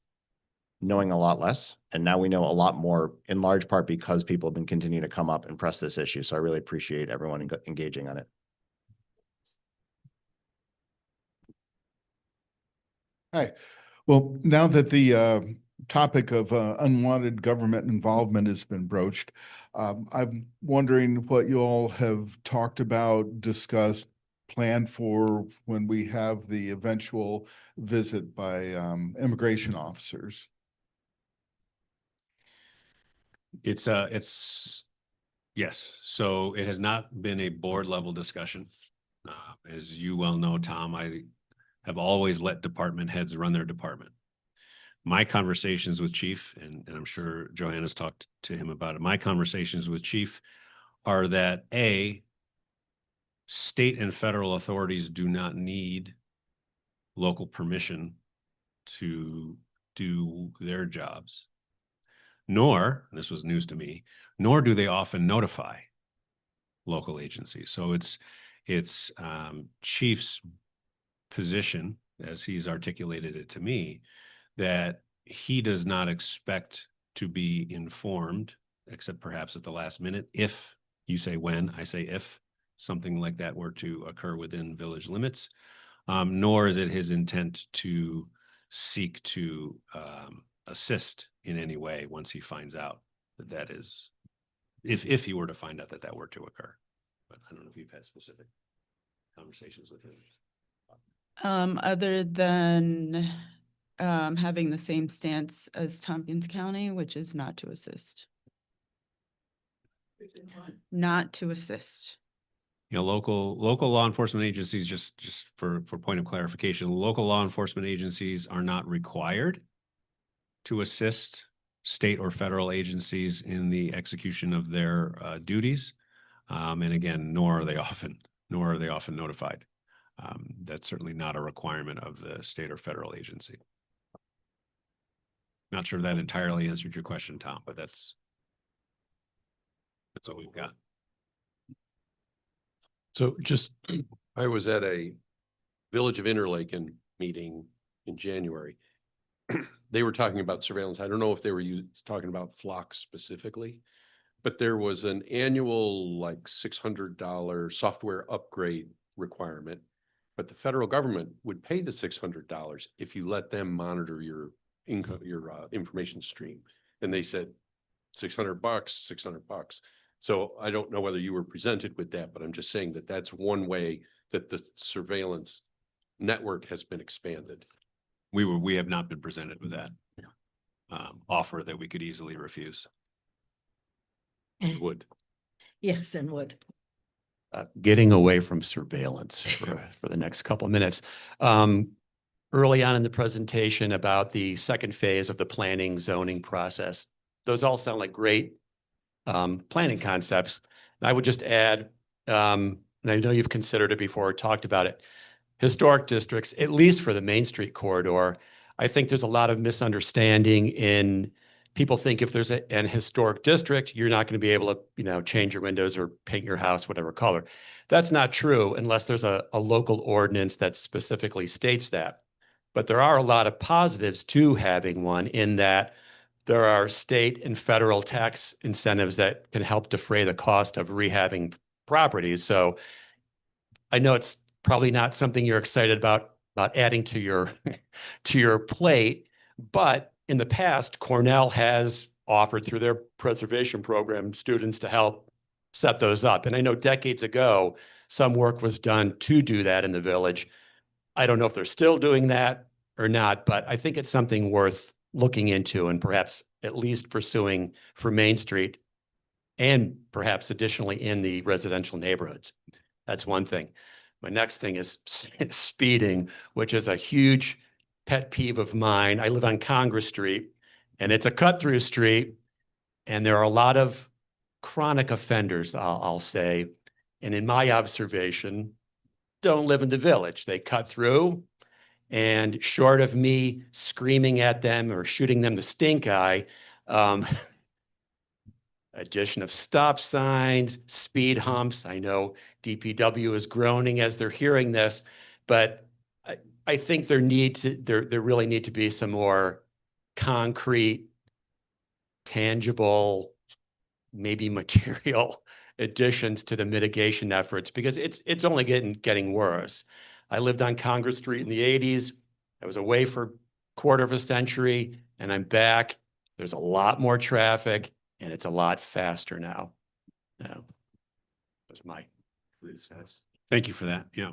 Speaker 1: knowing a lot less, and now we know a lot more, in large part because people have been continuing to come up and press this issue. So I really appreciate everyone engaging on it.
Speaker 12: Hi. Well, now that the topic of unwanted government involvement has been broached, I'm wondering what you all have talked about, discussed, planned for when we have the eventual visit by immigration officers.
Speaker 2: Yes. So it has not been a board level discussion. As you well know, Tom, I have always let department heads run their department. My conversations with Chief, and I'm sure Joanna's talked to him about it. My conversations with Chief are that state and federal authorities do not need local permission to do their jobs. Nor, this was news to me, nor do they often notify local agencies. So it's Chief's position, as he's articulated it to me, that he does not expect to be informed, except perhaps at the last minute, if you say when, I say if something like that were to occur within village limits, nor is it his intent to seek to assist in any way once he finds out that is, if he were to find out that were to occur. But I don't know if you've had specific conversations with him.
Speaker 3: Other than having the same stance as Tompkins County, which is not to assist. Not to assist.
Speaker 2: You know, local law enforcement agencies, just for point of clarification, local law enforcement agencies are not required to assist state or federal agencies in the execution of their duties. And again, nor are they often notified. That's certainly not a requirement of the state or federal agency. Not sure if that entirely answered your question, Tom, but that's what we've got.
Speaker 6: So just, I was at a Village of Interlaken meeting in January. They were talking about surveillance. I don't know if they were talking about flocks specifically, but there was an annual like $600 software upgrade requirement. But the federal government would pay the $600 if you let them monitor your income, your information stream. And they said $600. So I don't know whether you were presented with that, but I'm just saying that that's one way that the surveillance network has been expanded.
Speaker 2: We have not been presented with that offer that we could easily refuse. Would.
Speaker 11: Yes, and would.
Speaker 13: Getting away from surveillance for the next couple of minutes. Early on in the presentation about the second phase of the planning zoning process, those all sound like great planning concepts. And I would just add, and I know you've considered it before or talked about it, historic districts, at least for the Main Street corridor, I think there's a lot of misunderstanding in people think if there's an historic district, you're not going to be able to, change your windows or paint your house, whatever color. That's not true unless there's a local ordinance that specifically states that. But there are a lot of positives to having one in that there are state and federal tax incentives that can help defray the cost of rehabbing properties. So I know it's probably not something you're excited about adding to your plate, but in the past, Cornell has offered through their preservation program students to help set those up. And I know decades ago, some work was done to do that in the village. I don't know if they're still doing that or not, but I think it's something worth looking into and perhaps at least pursuing for Main Street and perhaps additionally in the residential neighborhoods. That's one thing. My next thing is speeding, which is a huge pet peeve of mine. I live on Congress Street and it's a cut through street and there are a lot of chronic offenders, I'll say. And in my observation, don't live in the village. They cut through and short of me screaming at them or shooting them the stink eye, Um, addition of stop signs, speed humps. I know DPW is groaning as they're hearing this, but I think there really need to be some more concrete, tangible, maybe material additions to the mitigation efforts, because it's only getting worse. I lived on Congress Street in the 80s. I was away for a quarter of a century, and I'm back. There's a lot more traffic, and it's a lot faster now. Yeah. That's my 2 cents.
Speaker 2: Thank you for that. Yeah.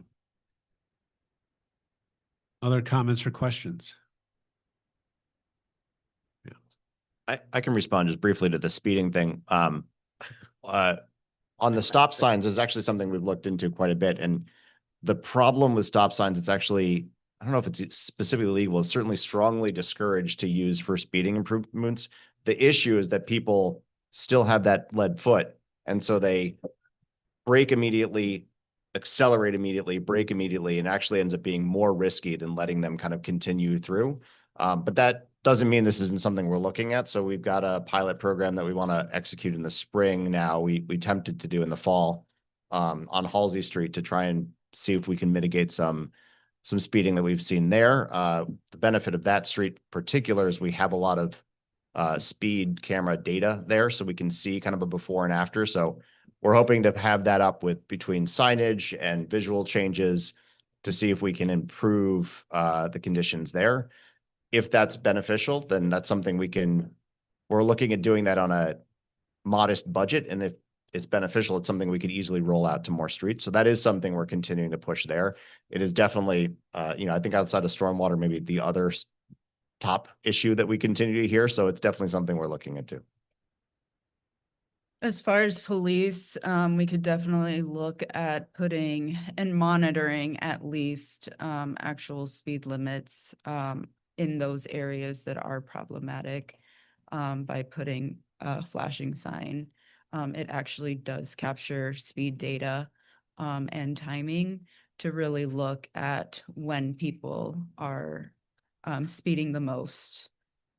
Speaker 2: Other comments or questions?
Speaker 1: I can respond just briefly to the speeding thing. On the stop signs is actually something we've looked into quite a bit. And the problem with stop signs, it's actually, I don't know if it's specifically legal, it's certainly strongly discouraged to use for speeding improvements. The issue is that people still have that lead foot. And so they brake immediately, accelerate immediately, brake immediately, and actually ends up being more risky than letting them kind of continue through. But that doesn't mean this isn't something we're looking at. So we've got a pilot program that we want to execute in the spring now. We attempted to do in the fall on Halsey Street to try and see if we can mitigate some speeding that we've seen there. The benefit of that street in particular is we have a lot of speed camera data there, so we can see kind of a before and after. So we're hoping to have that up with between signage and visual changes to see if we can improve the conditions there. If that's beneficial, then that's something we're looking at doing that on a modest budget. And if it's beneficial, it's something we could easily roll out to more streets. So that is something we're continuing to push there. It is definitely, I think outside of stormwater, maybe the other top issue that we continue to hear. So it's definitely something we're looking into.
Speaker 3: As far as police, we could definitely look at putting and monitoring at least actual speed limits in those areas that are problematic by putting a flashing sign. It actually does capture speed data and timing to really look at when people are speeding the most.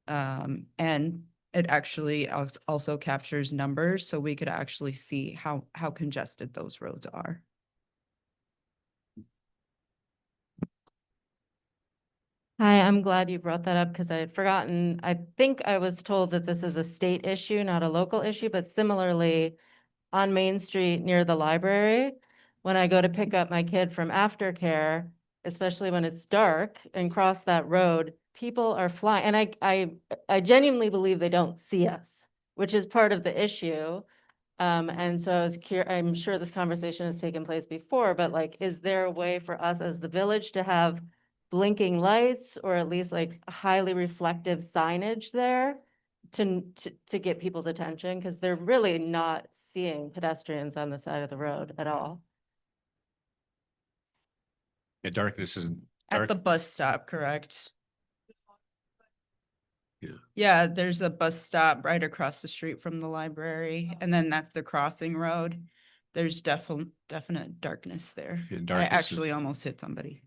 Speaker 3: And it actually also captures numbers, so we could actually see how congested those roads are.
Speaker 10: Hi, I'm glad you brought that up because I had forgotten. I think I was told that this is a state issue, not a local issue, but similarly on Main Street near the library, when I go to pick up my kid from aftercare, especially when it's dark and cross that road, people are flying. And I genuinely believe they don't see us, which is part of the issue. And so I'm sure this conversation has taken place before, but like, is there a way for us as the village to have blinking lights or at least like highly reflective signage there to get people's attention? Because they're really not seeing pedestrians on the side of the road at all.
Speaker 2: Yeah, darkness isn't.
Speaker 3: At the bus stop, correct?
Speaker 2: Yeah.
Speaker 3: Yeah, there's a bus stop right across the street from the library, and then that's the crossing road. There's definite darkness there.
Speaker 2: Yeah,
Speaker 3: I
Speaker 2: darkness is-
Speaker 3: actually almost hit somebody.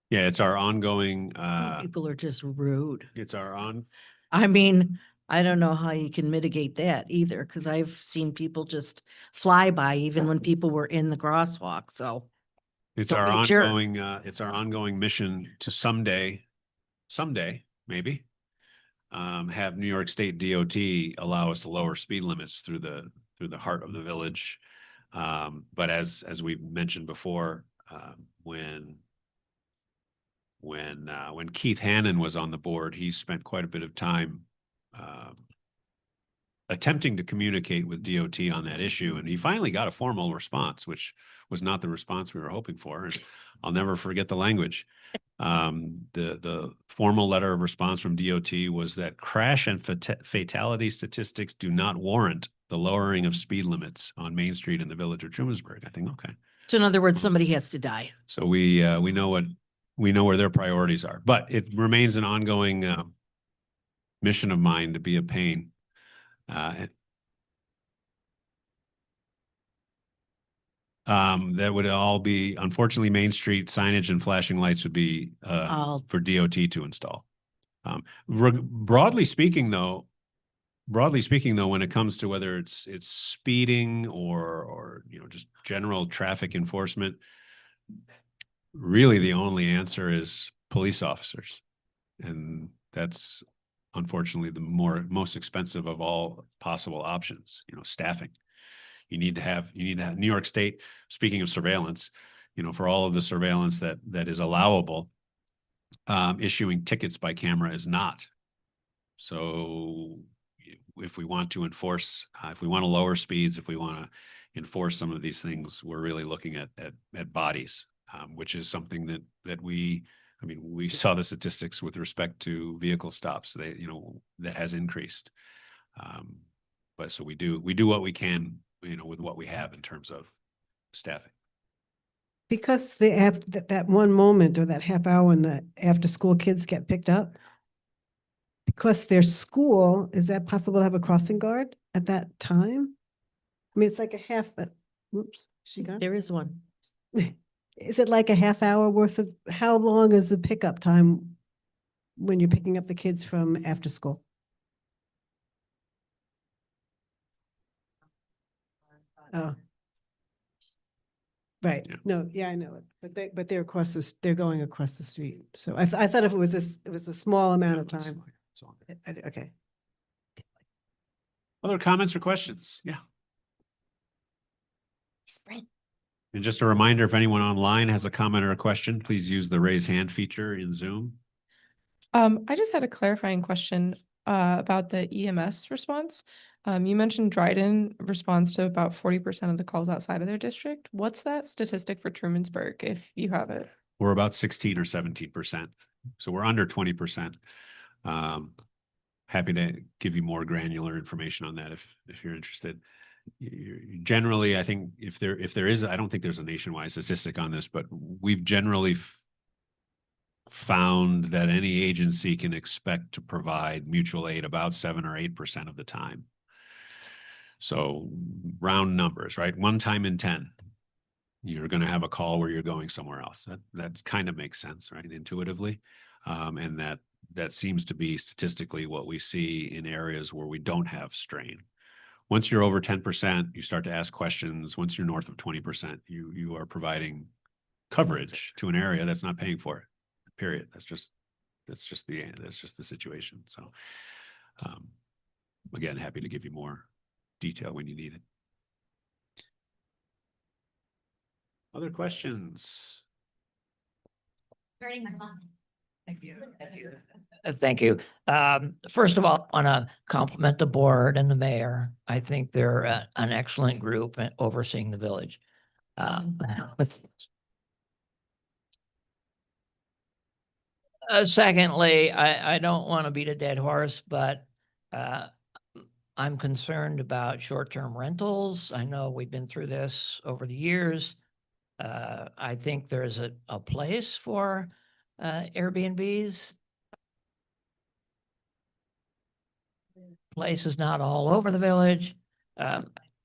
Speaker 2: Yeah, it's our ongoing,
Speaker 11: Some people are just rude.
Speaker 2: it's our on,
Speaker 11: I mean, I don't know how you can mitigate that either, because I've seen people just fly by even when people were in the crosswalk, so.
Speaker 2: it's
Speaker 11: So
Speaker 2: our
Speaker 11: make sure.
Speaker 2: ongoing mission to someday, maybe, have New York State DOT allow us to lower speed limits through the heart of the village. But as we've mentioned before, when Keith Hannon was on the board, he spent quite a bit of time attempting to communicate with DOT on that issue. And he finally got a formal response, which was not the response we were hoping for. And I'll never forget the language. The formal letter of response from DOT was that crash and fatality statistics do not warrant the lowering of speed limits on Main Street in the village of Trumansburg. I think, okay.
Speaker 11: So in other words, somebody has to die.
Speaker 2: So we know where their priorities are, but it remains an ongoing mission of mine to be a pain. That would all be, unfortunately, Main Street signage and flashing lights would be
Speaker 11: All-
Speaker 2: for DOT to install. Broadly speaking, though, when it comes to whether it's speeding or just general traffic enforcement, really the only answer is police officers. And that's unfortunately the most expensive of all possible options, staffing. You need to have New York State, speaking of surveillance, for all of the surveillance that is allowable, issuing tickets by camera is not. So if we want to enforce, if we want to lower speeds, if we want to enforce some of these things, we're really looking at bodies, which is something that we saw the statistics with respect to vehicle stops. That has increased. But so we do what we can, with what we have in terms of staffing.
Speaker 14: Because that one moment or that half hour when the after-school kids get picked up, because there's school, is that possible to have a crossing guard at that time? I mean, it's like a half, whoops, she gone?
Speaker 11: There is one.
Speaker 14: Is it like a half hour worth of, how long is the pickup time when you're picking up the kids from after school? Oh. Right,
Speaker 2: Yeah.
Speaker 14: no, yeah, I know it, but they're they're going across the street. So I thought if it was a small amount of time.
Speaker 2: It's all good.
Speaker 14: Okay.
Speaker 2: Other comments or questions? Yeah.
Speaker 5: Sprint.
Speaker 2: And just a reminder, if anyone online has a comment or a question, please use the raise hand feature in Zoom.
Speaker 15: I just had a clarifying question about the EMS response. You mentioned Dryden responds to about 40% of the calls outside of their district. What's that statistic for Trumansburg, if you have it?
Speaker 2: We're about 16 or 17%. So we're under 20%. Happy to give you more granular information on that if you're interested. Generally, I think if there is, I don't think there's a nationwide statistic on this, but we've generally found that any agency can expect to provide mutual aid about 7 or 8% of the time. So round numbers, right? 1 time in 10, you're going to have a call where you're going somewhere else. That kind of makes sense, right? Intuitively. And that seems to be statistically what we see in areas where we don't have strain. Once you're over 10%, you start to ask questions. Once you're north of 20%, you are providing coverage to an area that's not paying for it. Period. That's just the situation. So, again, happy to give you more detail when you need it. Other questions?
Speaker 5: Burning my phone.
Speaker 16: Thank you. Thank you. First of all, I want to compliment the board and the mayor. I think they're an excellent group at overseeing the village. Secondly, I don't want to beat a dead horse, but I'm concerned about short-term rentals. I know we've been through this over the years. I think there's a place for Airbnbs. Places not all over the village.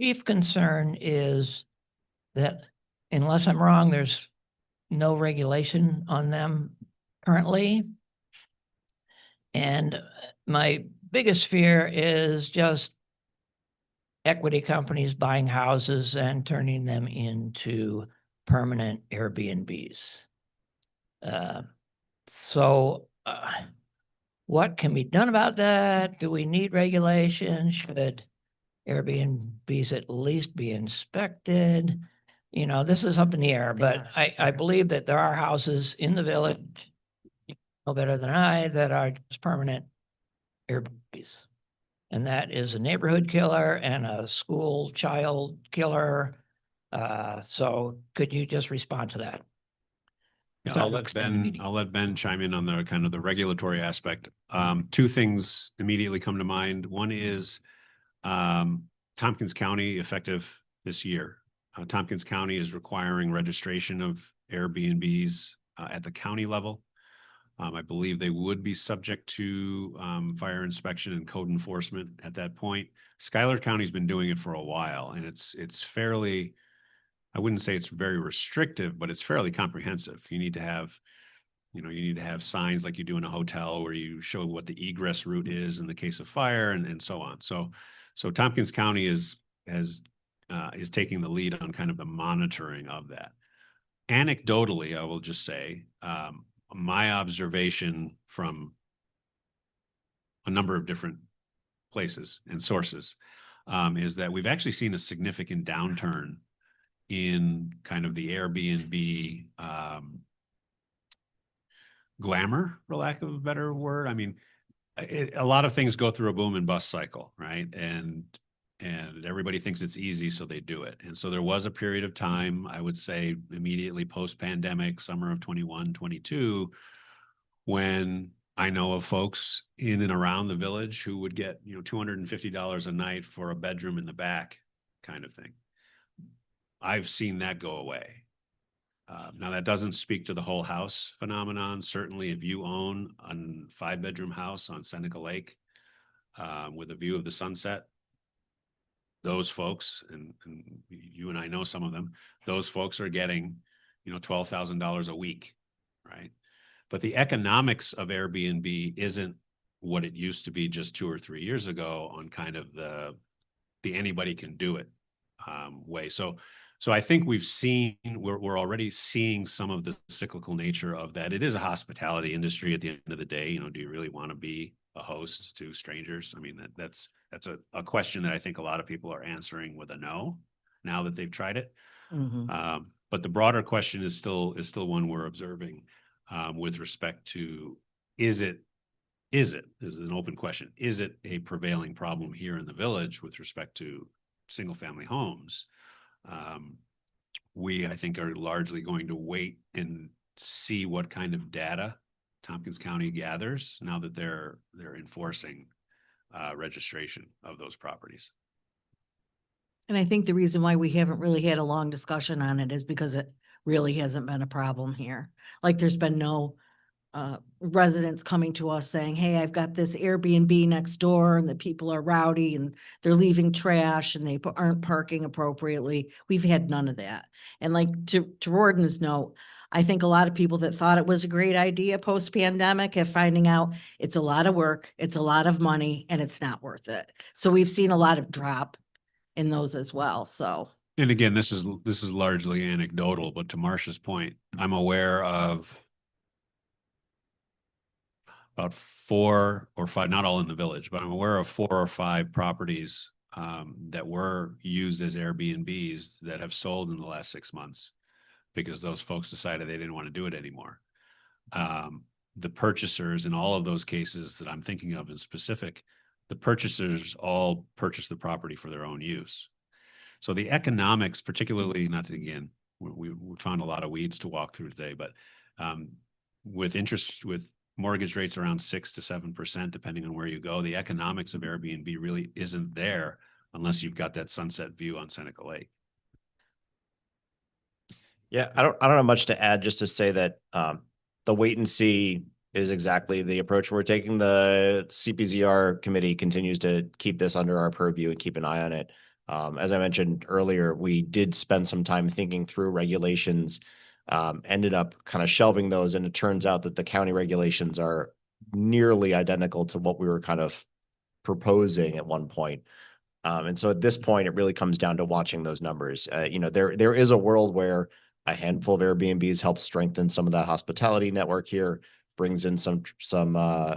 Speaker 16: Chief concern is that unless I'm wrong, there's no regulation on them currently. And my biggest fear is just equity companies buying houses and turning them into permanent Airbnbs. So what can be done about that? Do we need regulation? Should Airbnbs at least be inspected? This is up in the air, but I believe that there are houses in the village, no better than I, that are just permanent Airbnbs. And that is a neighborhood killer and a school child killer. So could you just respond to that?
Speaker 2: Yeah, I'll let Ben chime in on the kind of the regulatory aspect. 2 things immediately come to mind. One is Tompkins County, effective this year. Tompkins County is requiring registration of Airbnbs at the county level. I believe they would be subject to fire inspection and code enforcement at that point. Schuyler County's been doing it for a while, and it's fairly I wouldn't say it's very restrictive, but it's fairly comprehensive. You need to have, you need to have signs like you do in a hotel where you show what the egress route is in the case of fire and so on. So Tompkins County is taking the lead on kind of the monitoring of that. Anecdotally, I will just say, my observation from a number of different places and sources is that we've actually seen a significant downturn in kind of the Airbnb glamour, for lack of a better word. I mean, a lot of things go through a boom and bust cycle, right? And everybody thinks it's easy, so they do it. And so there was a period of time, I would say immediately post-pandemic, summer of 21, 22, when I know of folks in and around the village who would get, $250 a night for a bedroom in the back kind of thing. I've seen that go away. Now that doesn't speak to the whole house phenomenon. Certainly if you own a 5-bedroom house on Seneca Lake with a view of the sunset, those folks, and you and I know some of them, those folks are getting, $12,000 a week, right? But the economics of Airbnb isn't what it used to be just 2 or 3 years ago on kind of the anybody can do it way. So I think we're already seeing some of the cyclical nature of that. It is a hospitality industry at the end of the day. Do you really want to be a host to strangers? I mean, that's a question that I think a lot of people are answering with a no, now that they've tried it. But the broader question is still one we're observing with respect to, is it an open question. Is it a prevailing problem here in the village with respect to single family homes? We, I think, are largely going to wait and see what kind of data Tompkins County gathers now that they're enforcing registration of those properties.
Speaker 11: And I think the reason why we haven't really had a long discussion on it is because it really hasn't been a problem here. Like there's been no residents coming to us saying, hey, I've got this Airbnb next door and the people are rowdy and they're leaving trash and they aren't parking appropriately. We've had none of that. And like to Rorden's note, I think a lot of people that thought it was a great idea post-pandemic are finding out it's a lot of work, it's a lot of money, and it's not worth it. So we've seen a lot of drop in those as well. So.
Speaker 2: And again, this is largely anecdotal, but to Marcia's point, I'm aware of about 4 or 5, not all in the village, but I'm aware of 4 or 5 properties that were used as Airbnbs that have sold in the last 6 months because those folks decided they didn't want to do it anymore. The purchasers in all of those cases that I'm thinking of in specific, the purchasers all purchased the property for their own use. So the economics, particularly, not to, again, we found a lot of weeds to walk through today, but with mortgage rates around 6 to 7%, depending on where you go, the economics of Airbnb really isn't there unless you've got that sunset view on Seneca Lake.
Speaker 1: Yeah, I don't have much to add, just to say that the wait and see is exactly the approach we're taking. The CPZR committee continues to keep this under our purview and keep an eye on it. As I mentioned earlier, we did spend some time thinking through regulations, ended up kind of shelving those, and it turns out that the county regulations are nearly identical to what we were kind of proposing at one point. And so at this point, it really comes down to watching those numbers. There is a world where a handful of Airbnbs help strengthen some of that hospitality network here, brings in some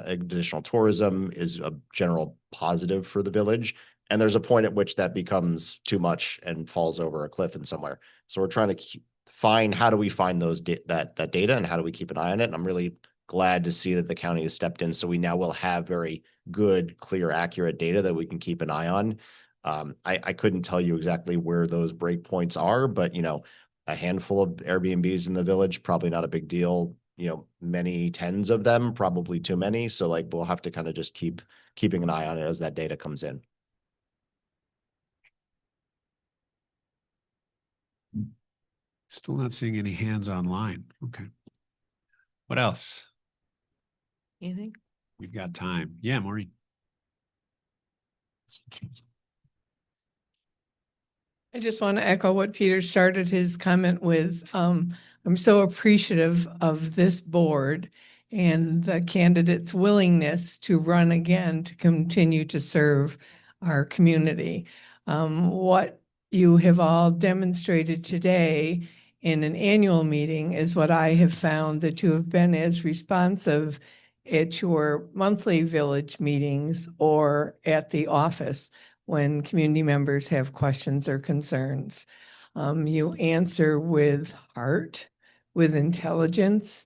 Speaker 1: additional tourism, is a general positive for the village. And there's a point at which that becomes too much and falls over a cliff in somewhere. So we're trying to find, how do we find those that data, and how do we keep an eye on it? And I'm really glad to see that the county has stepped in. So we now will have very good, clear, accurate data that we can keep an eye on. I couldn't tell you exactly where those breakpoints are, but a handful of Airbnbs in the village, probably not a big deal. Many tens of them, probably too many. So we'll have to kind of just keeping an eye on it as that data comes in.
Speaker 2: Still not seeing any hands online. Okay. What else?
Speaker 11: Anything?
Speaker 2: We've got time. Yeah, Maureen.
Speaker 17: I just want to echo what Peter started his comment with. I'm so appreciative of this board and the candidate's willingness to run again to continue to serve our community. What you have all demonstrated today in an annual meeting is what I have found that you have been as responsive at your monthly village meetings or at the office when community members have questions or concerns. You answer with heart, with intelligence,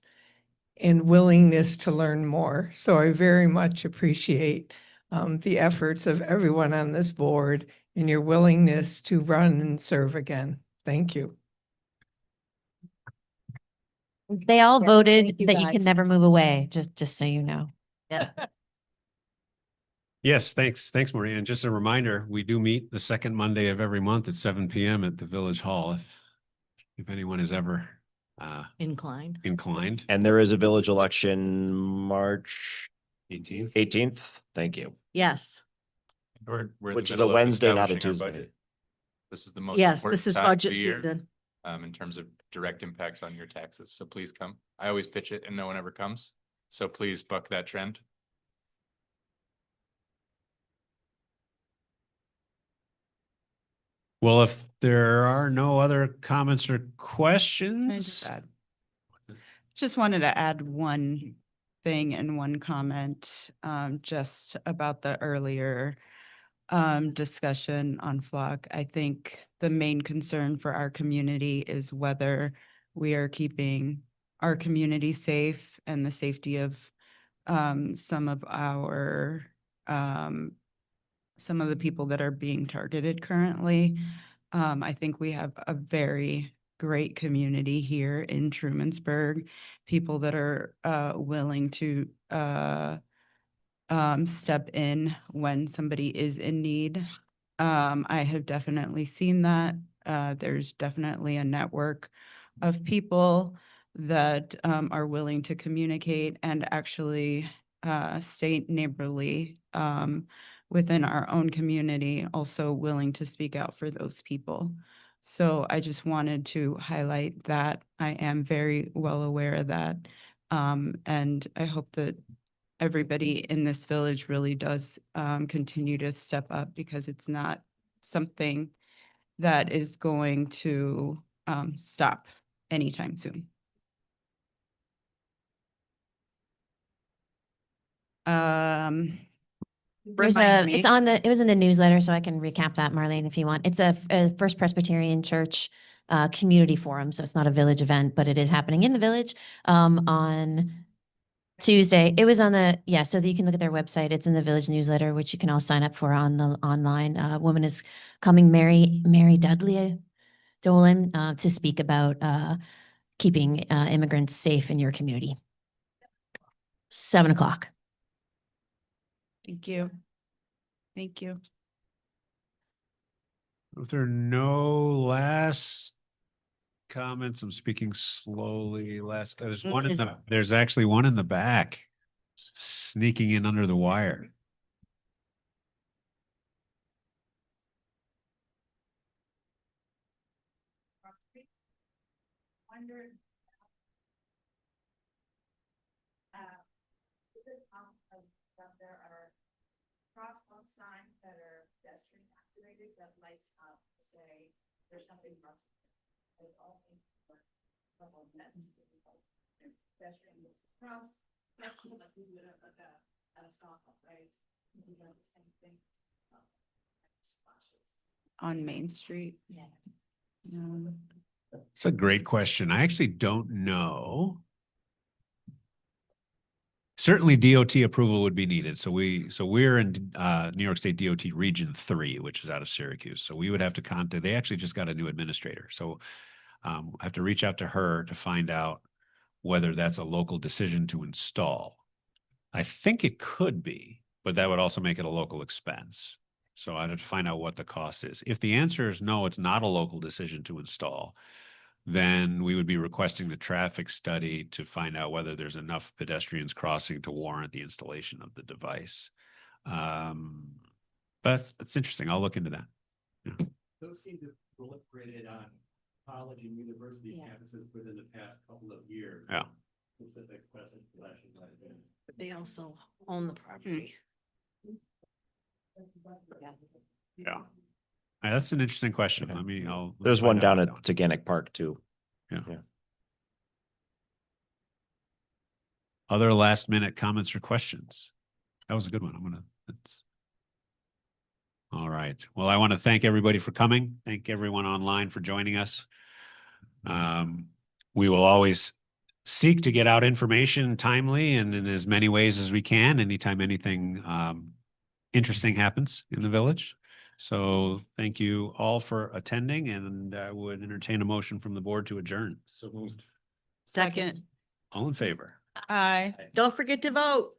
Speaker 17: and willingness to learn more. So I very much appreciate the efforts of everyone on this board and your willingness to run and serve again. Thank you.
Speaker 9: They all
Speaker 10: Yes,
Speaker 9: voted
Speaker 10: thank you,
Speaker 9: that you can
Speaker 10: guys.
Speaker 9: never move away, just so you know.
Speaker 10: Yeah.
Speaker 2: Yes, thanks, Maria. And just a reminder, we do meet the second Monday of every month at 7 PM at the Village Hall. If anyone is ever
Speaker 11: Inclined.
Speaker 2: inclined.
Speaker 1: And there is a village election March
Speaker 2: 18th.
Speaker 1: 18th. Thank you.
Speaker 11: Yes.
Speaker 4: We're in the
Speaker 1: Which is a
Speaker 4: middle of
Speaker 1: Wednesday, not a
Speaker 4: establishing our
Speaker 1: Tuesday.
Speaker 4: budget. This is the most
Speaker 11: Yes,
Speaker 4: important
Speaker 11: this is
Speaker 4: time of
Speaker 11: budget
Speaker 4: the year,
Speaker 11: season.
Speaker 4: in terms of direct impacts on your taxes. So please come. I always pitch it and no one ever comes. So please buck that trend.
Speaker 2: Well, if there are no other comments or
Speaker 3: Can I
Speaker 2: questions.
Speaker 3: just wanted to add one thing and one comment, just about the earlier discussion on flock. I think the main concern for our community is whether we are keeping our community safe and the safety of some of our some of the people that are being targeted currently. I think we have a very great community here in Trumansburg, people that are willing to step in when somebody is in need. I have definitely seen that. There's definitely a network of people that are willing to communicate and actually stay neighborly within our own community, also willing to speak out for those people. So I just wanted to highlight that. I am very well aware of that. And I hope that everybody in this village really does continue to step up, because it's not something that is going to stop anytime soon.
Speaker 9: There's
Speaker 3: Remind
Speaker 9: it's
Speaker 3: me.
Speaker 9: on it was in the newsletter, so I can recap that, Marlene, if you want. It's a First Presbyterian Church community forum, so it's not a village event, but it is happening in the village on Tuesday. It was on so that you can look at their website. It's in the village newsletter, which you can all sign up for on the online. A woman is coming, Mary Dudley Dolan, to speak about keeping immigrants safe in your community. 7 o'clock.
Speaker 3: Thank you. Thank you.
Speaker 2: If there are no last comments, I'm speaking slowly. There's actually one in the back sneaking in under the wire.
Speaker 8: There are crosswalk signs that are pedestrian activated that lights up to say there's something wrong. There's only a couple of minutes. Pedestrian moves across. That's like we do it at a stop, right? We do the same thing.
Speaker 3: On Main Street.
Speaker 8: Yeah.
Speaker 2: It's a great question. I actually don't know. Certainly DOT approval would be needed. So we're in New York State DOT Region 3, which is out of Syracuse. So we would have to contact, they actually just got a new administrator. So I have to reach out to her to find out whether that's a local decision to install. I think it could be, but that would also make it a local expense. So I'd have to find out what the cost is. If the answer is no, it's not a local decision to install, then we would be requesting the traffic study to find out whether there's enough pedestrians crossing to warrant the installation of the device. But it's interesting. I'll look into that. Yeah.
Speaker 6: Those seem to proliferated on college and university
Speaker 3: Yeah.
Speaker 6: campuses within the past couple of years.
Speaker 2: Yeah.
Speaker 6: Specific present possession might have been.
Speaker 11: But they also own the property.
Speaker 2: Yeah. That's an interesting question.
Speaker 1: Okay.
Speaker 2: Let me, I'll.
Speaker 1: There's
Speaker 2: find
Speaker 1: one
Speaker 2: out
Speaker 1: down
Speaker 2: about
Speaker 1: at
Speaker 2: that
Speaker 1: Teganic Park too.
Speaker 2: Other last minute comments or questions? That was a good one. That's. All right. Well, I want to thank everybody for coming. Thank everyone online for joining us. We will always seek to get out information timely and in as many ways as we can, anytime anything interesting happens in the village. So thank you all for attending, and I would entertain a motion from the board to adjourn.
Speaker 1: So moved.
Speaker 3: Second.
Speaker 2: All in favor?
Speaker 3: Aye.
Speaker 11: Don't forget to vote.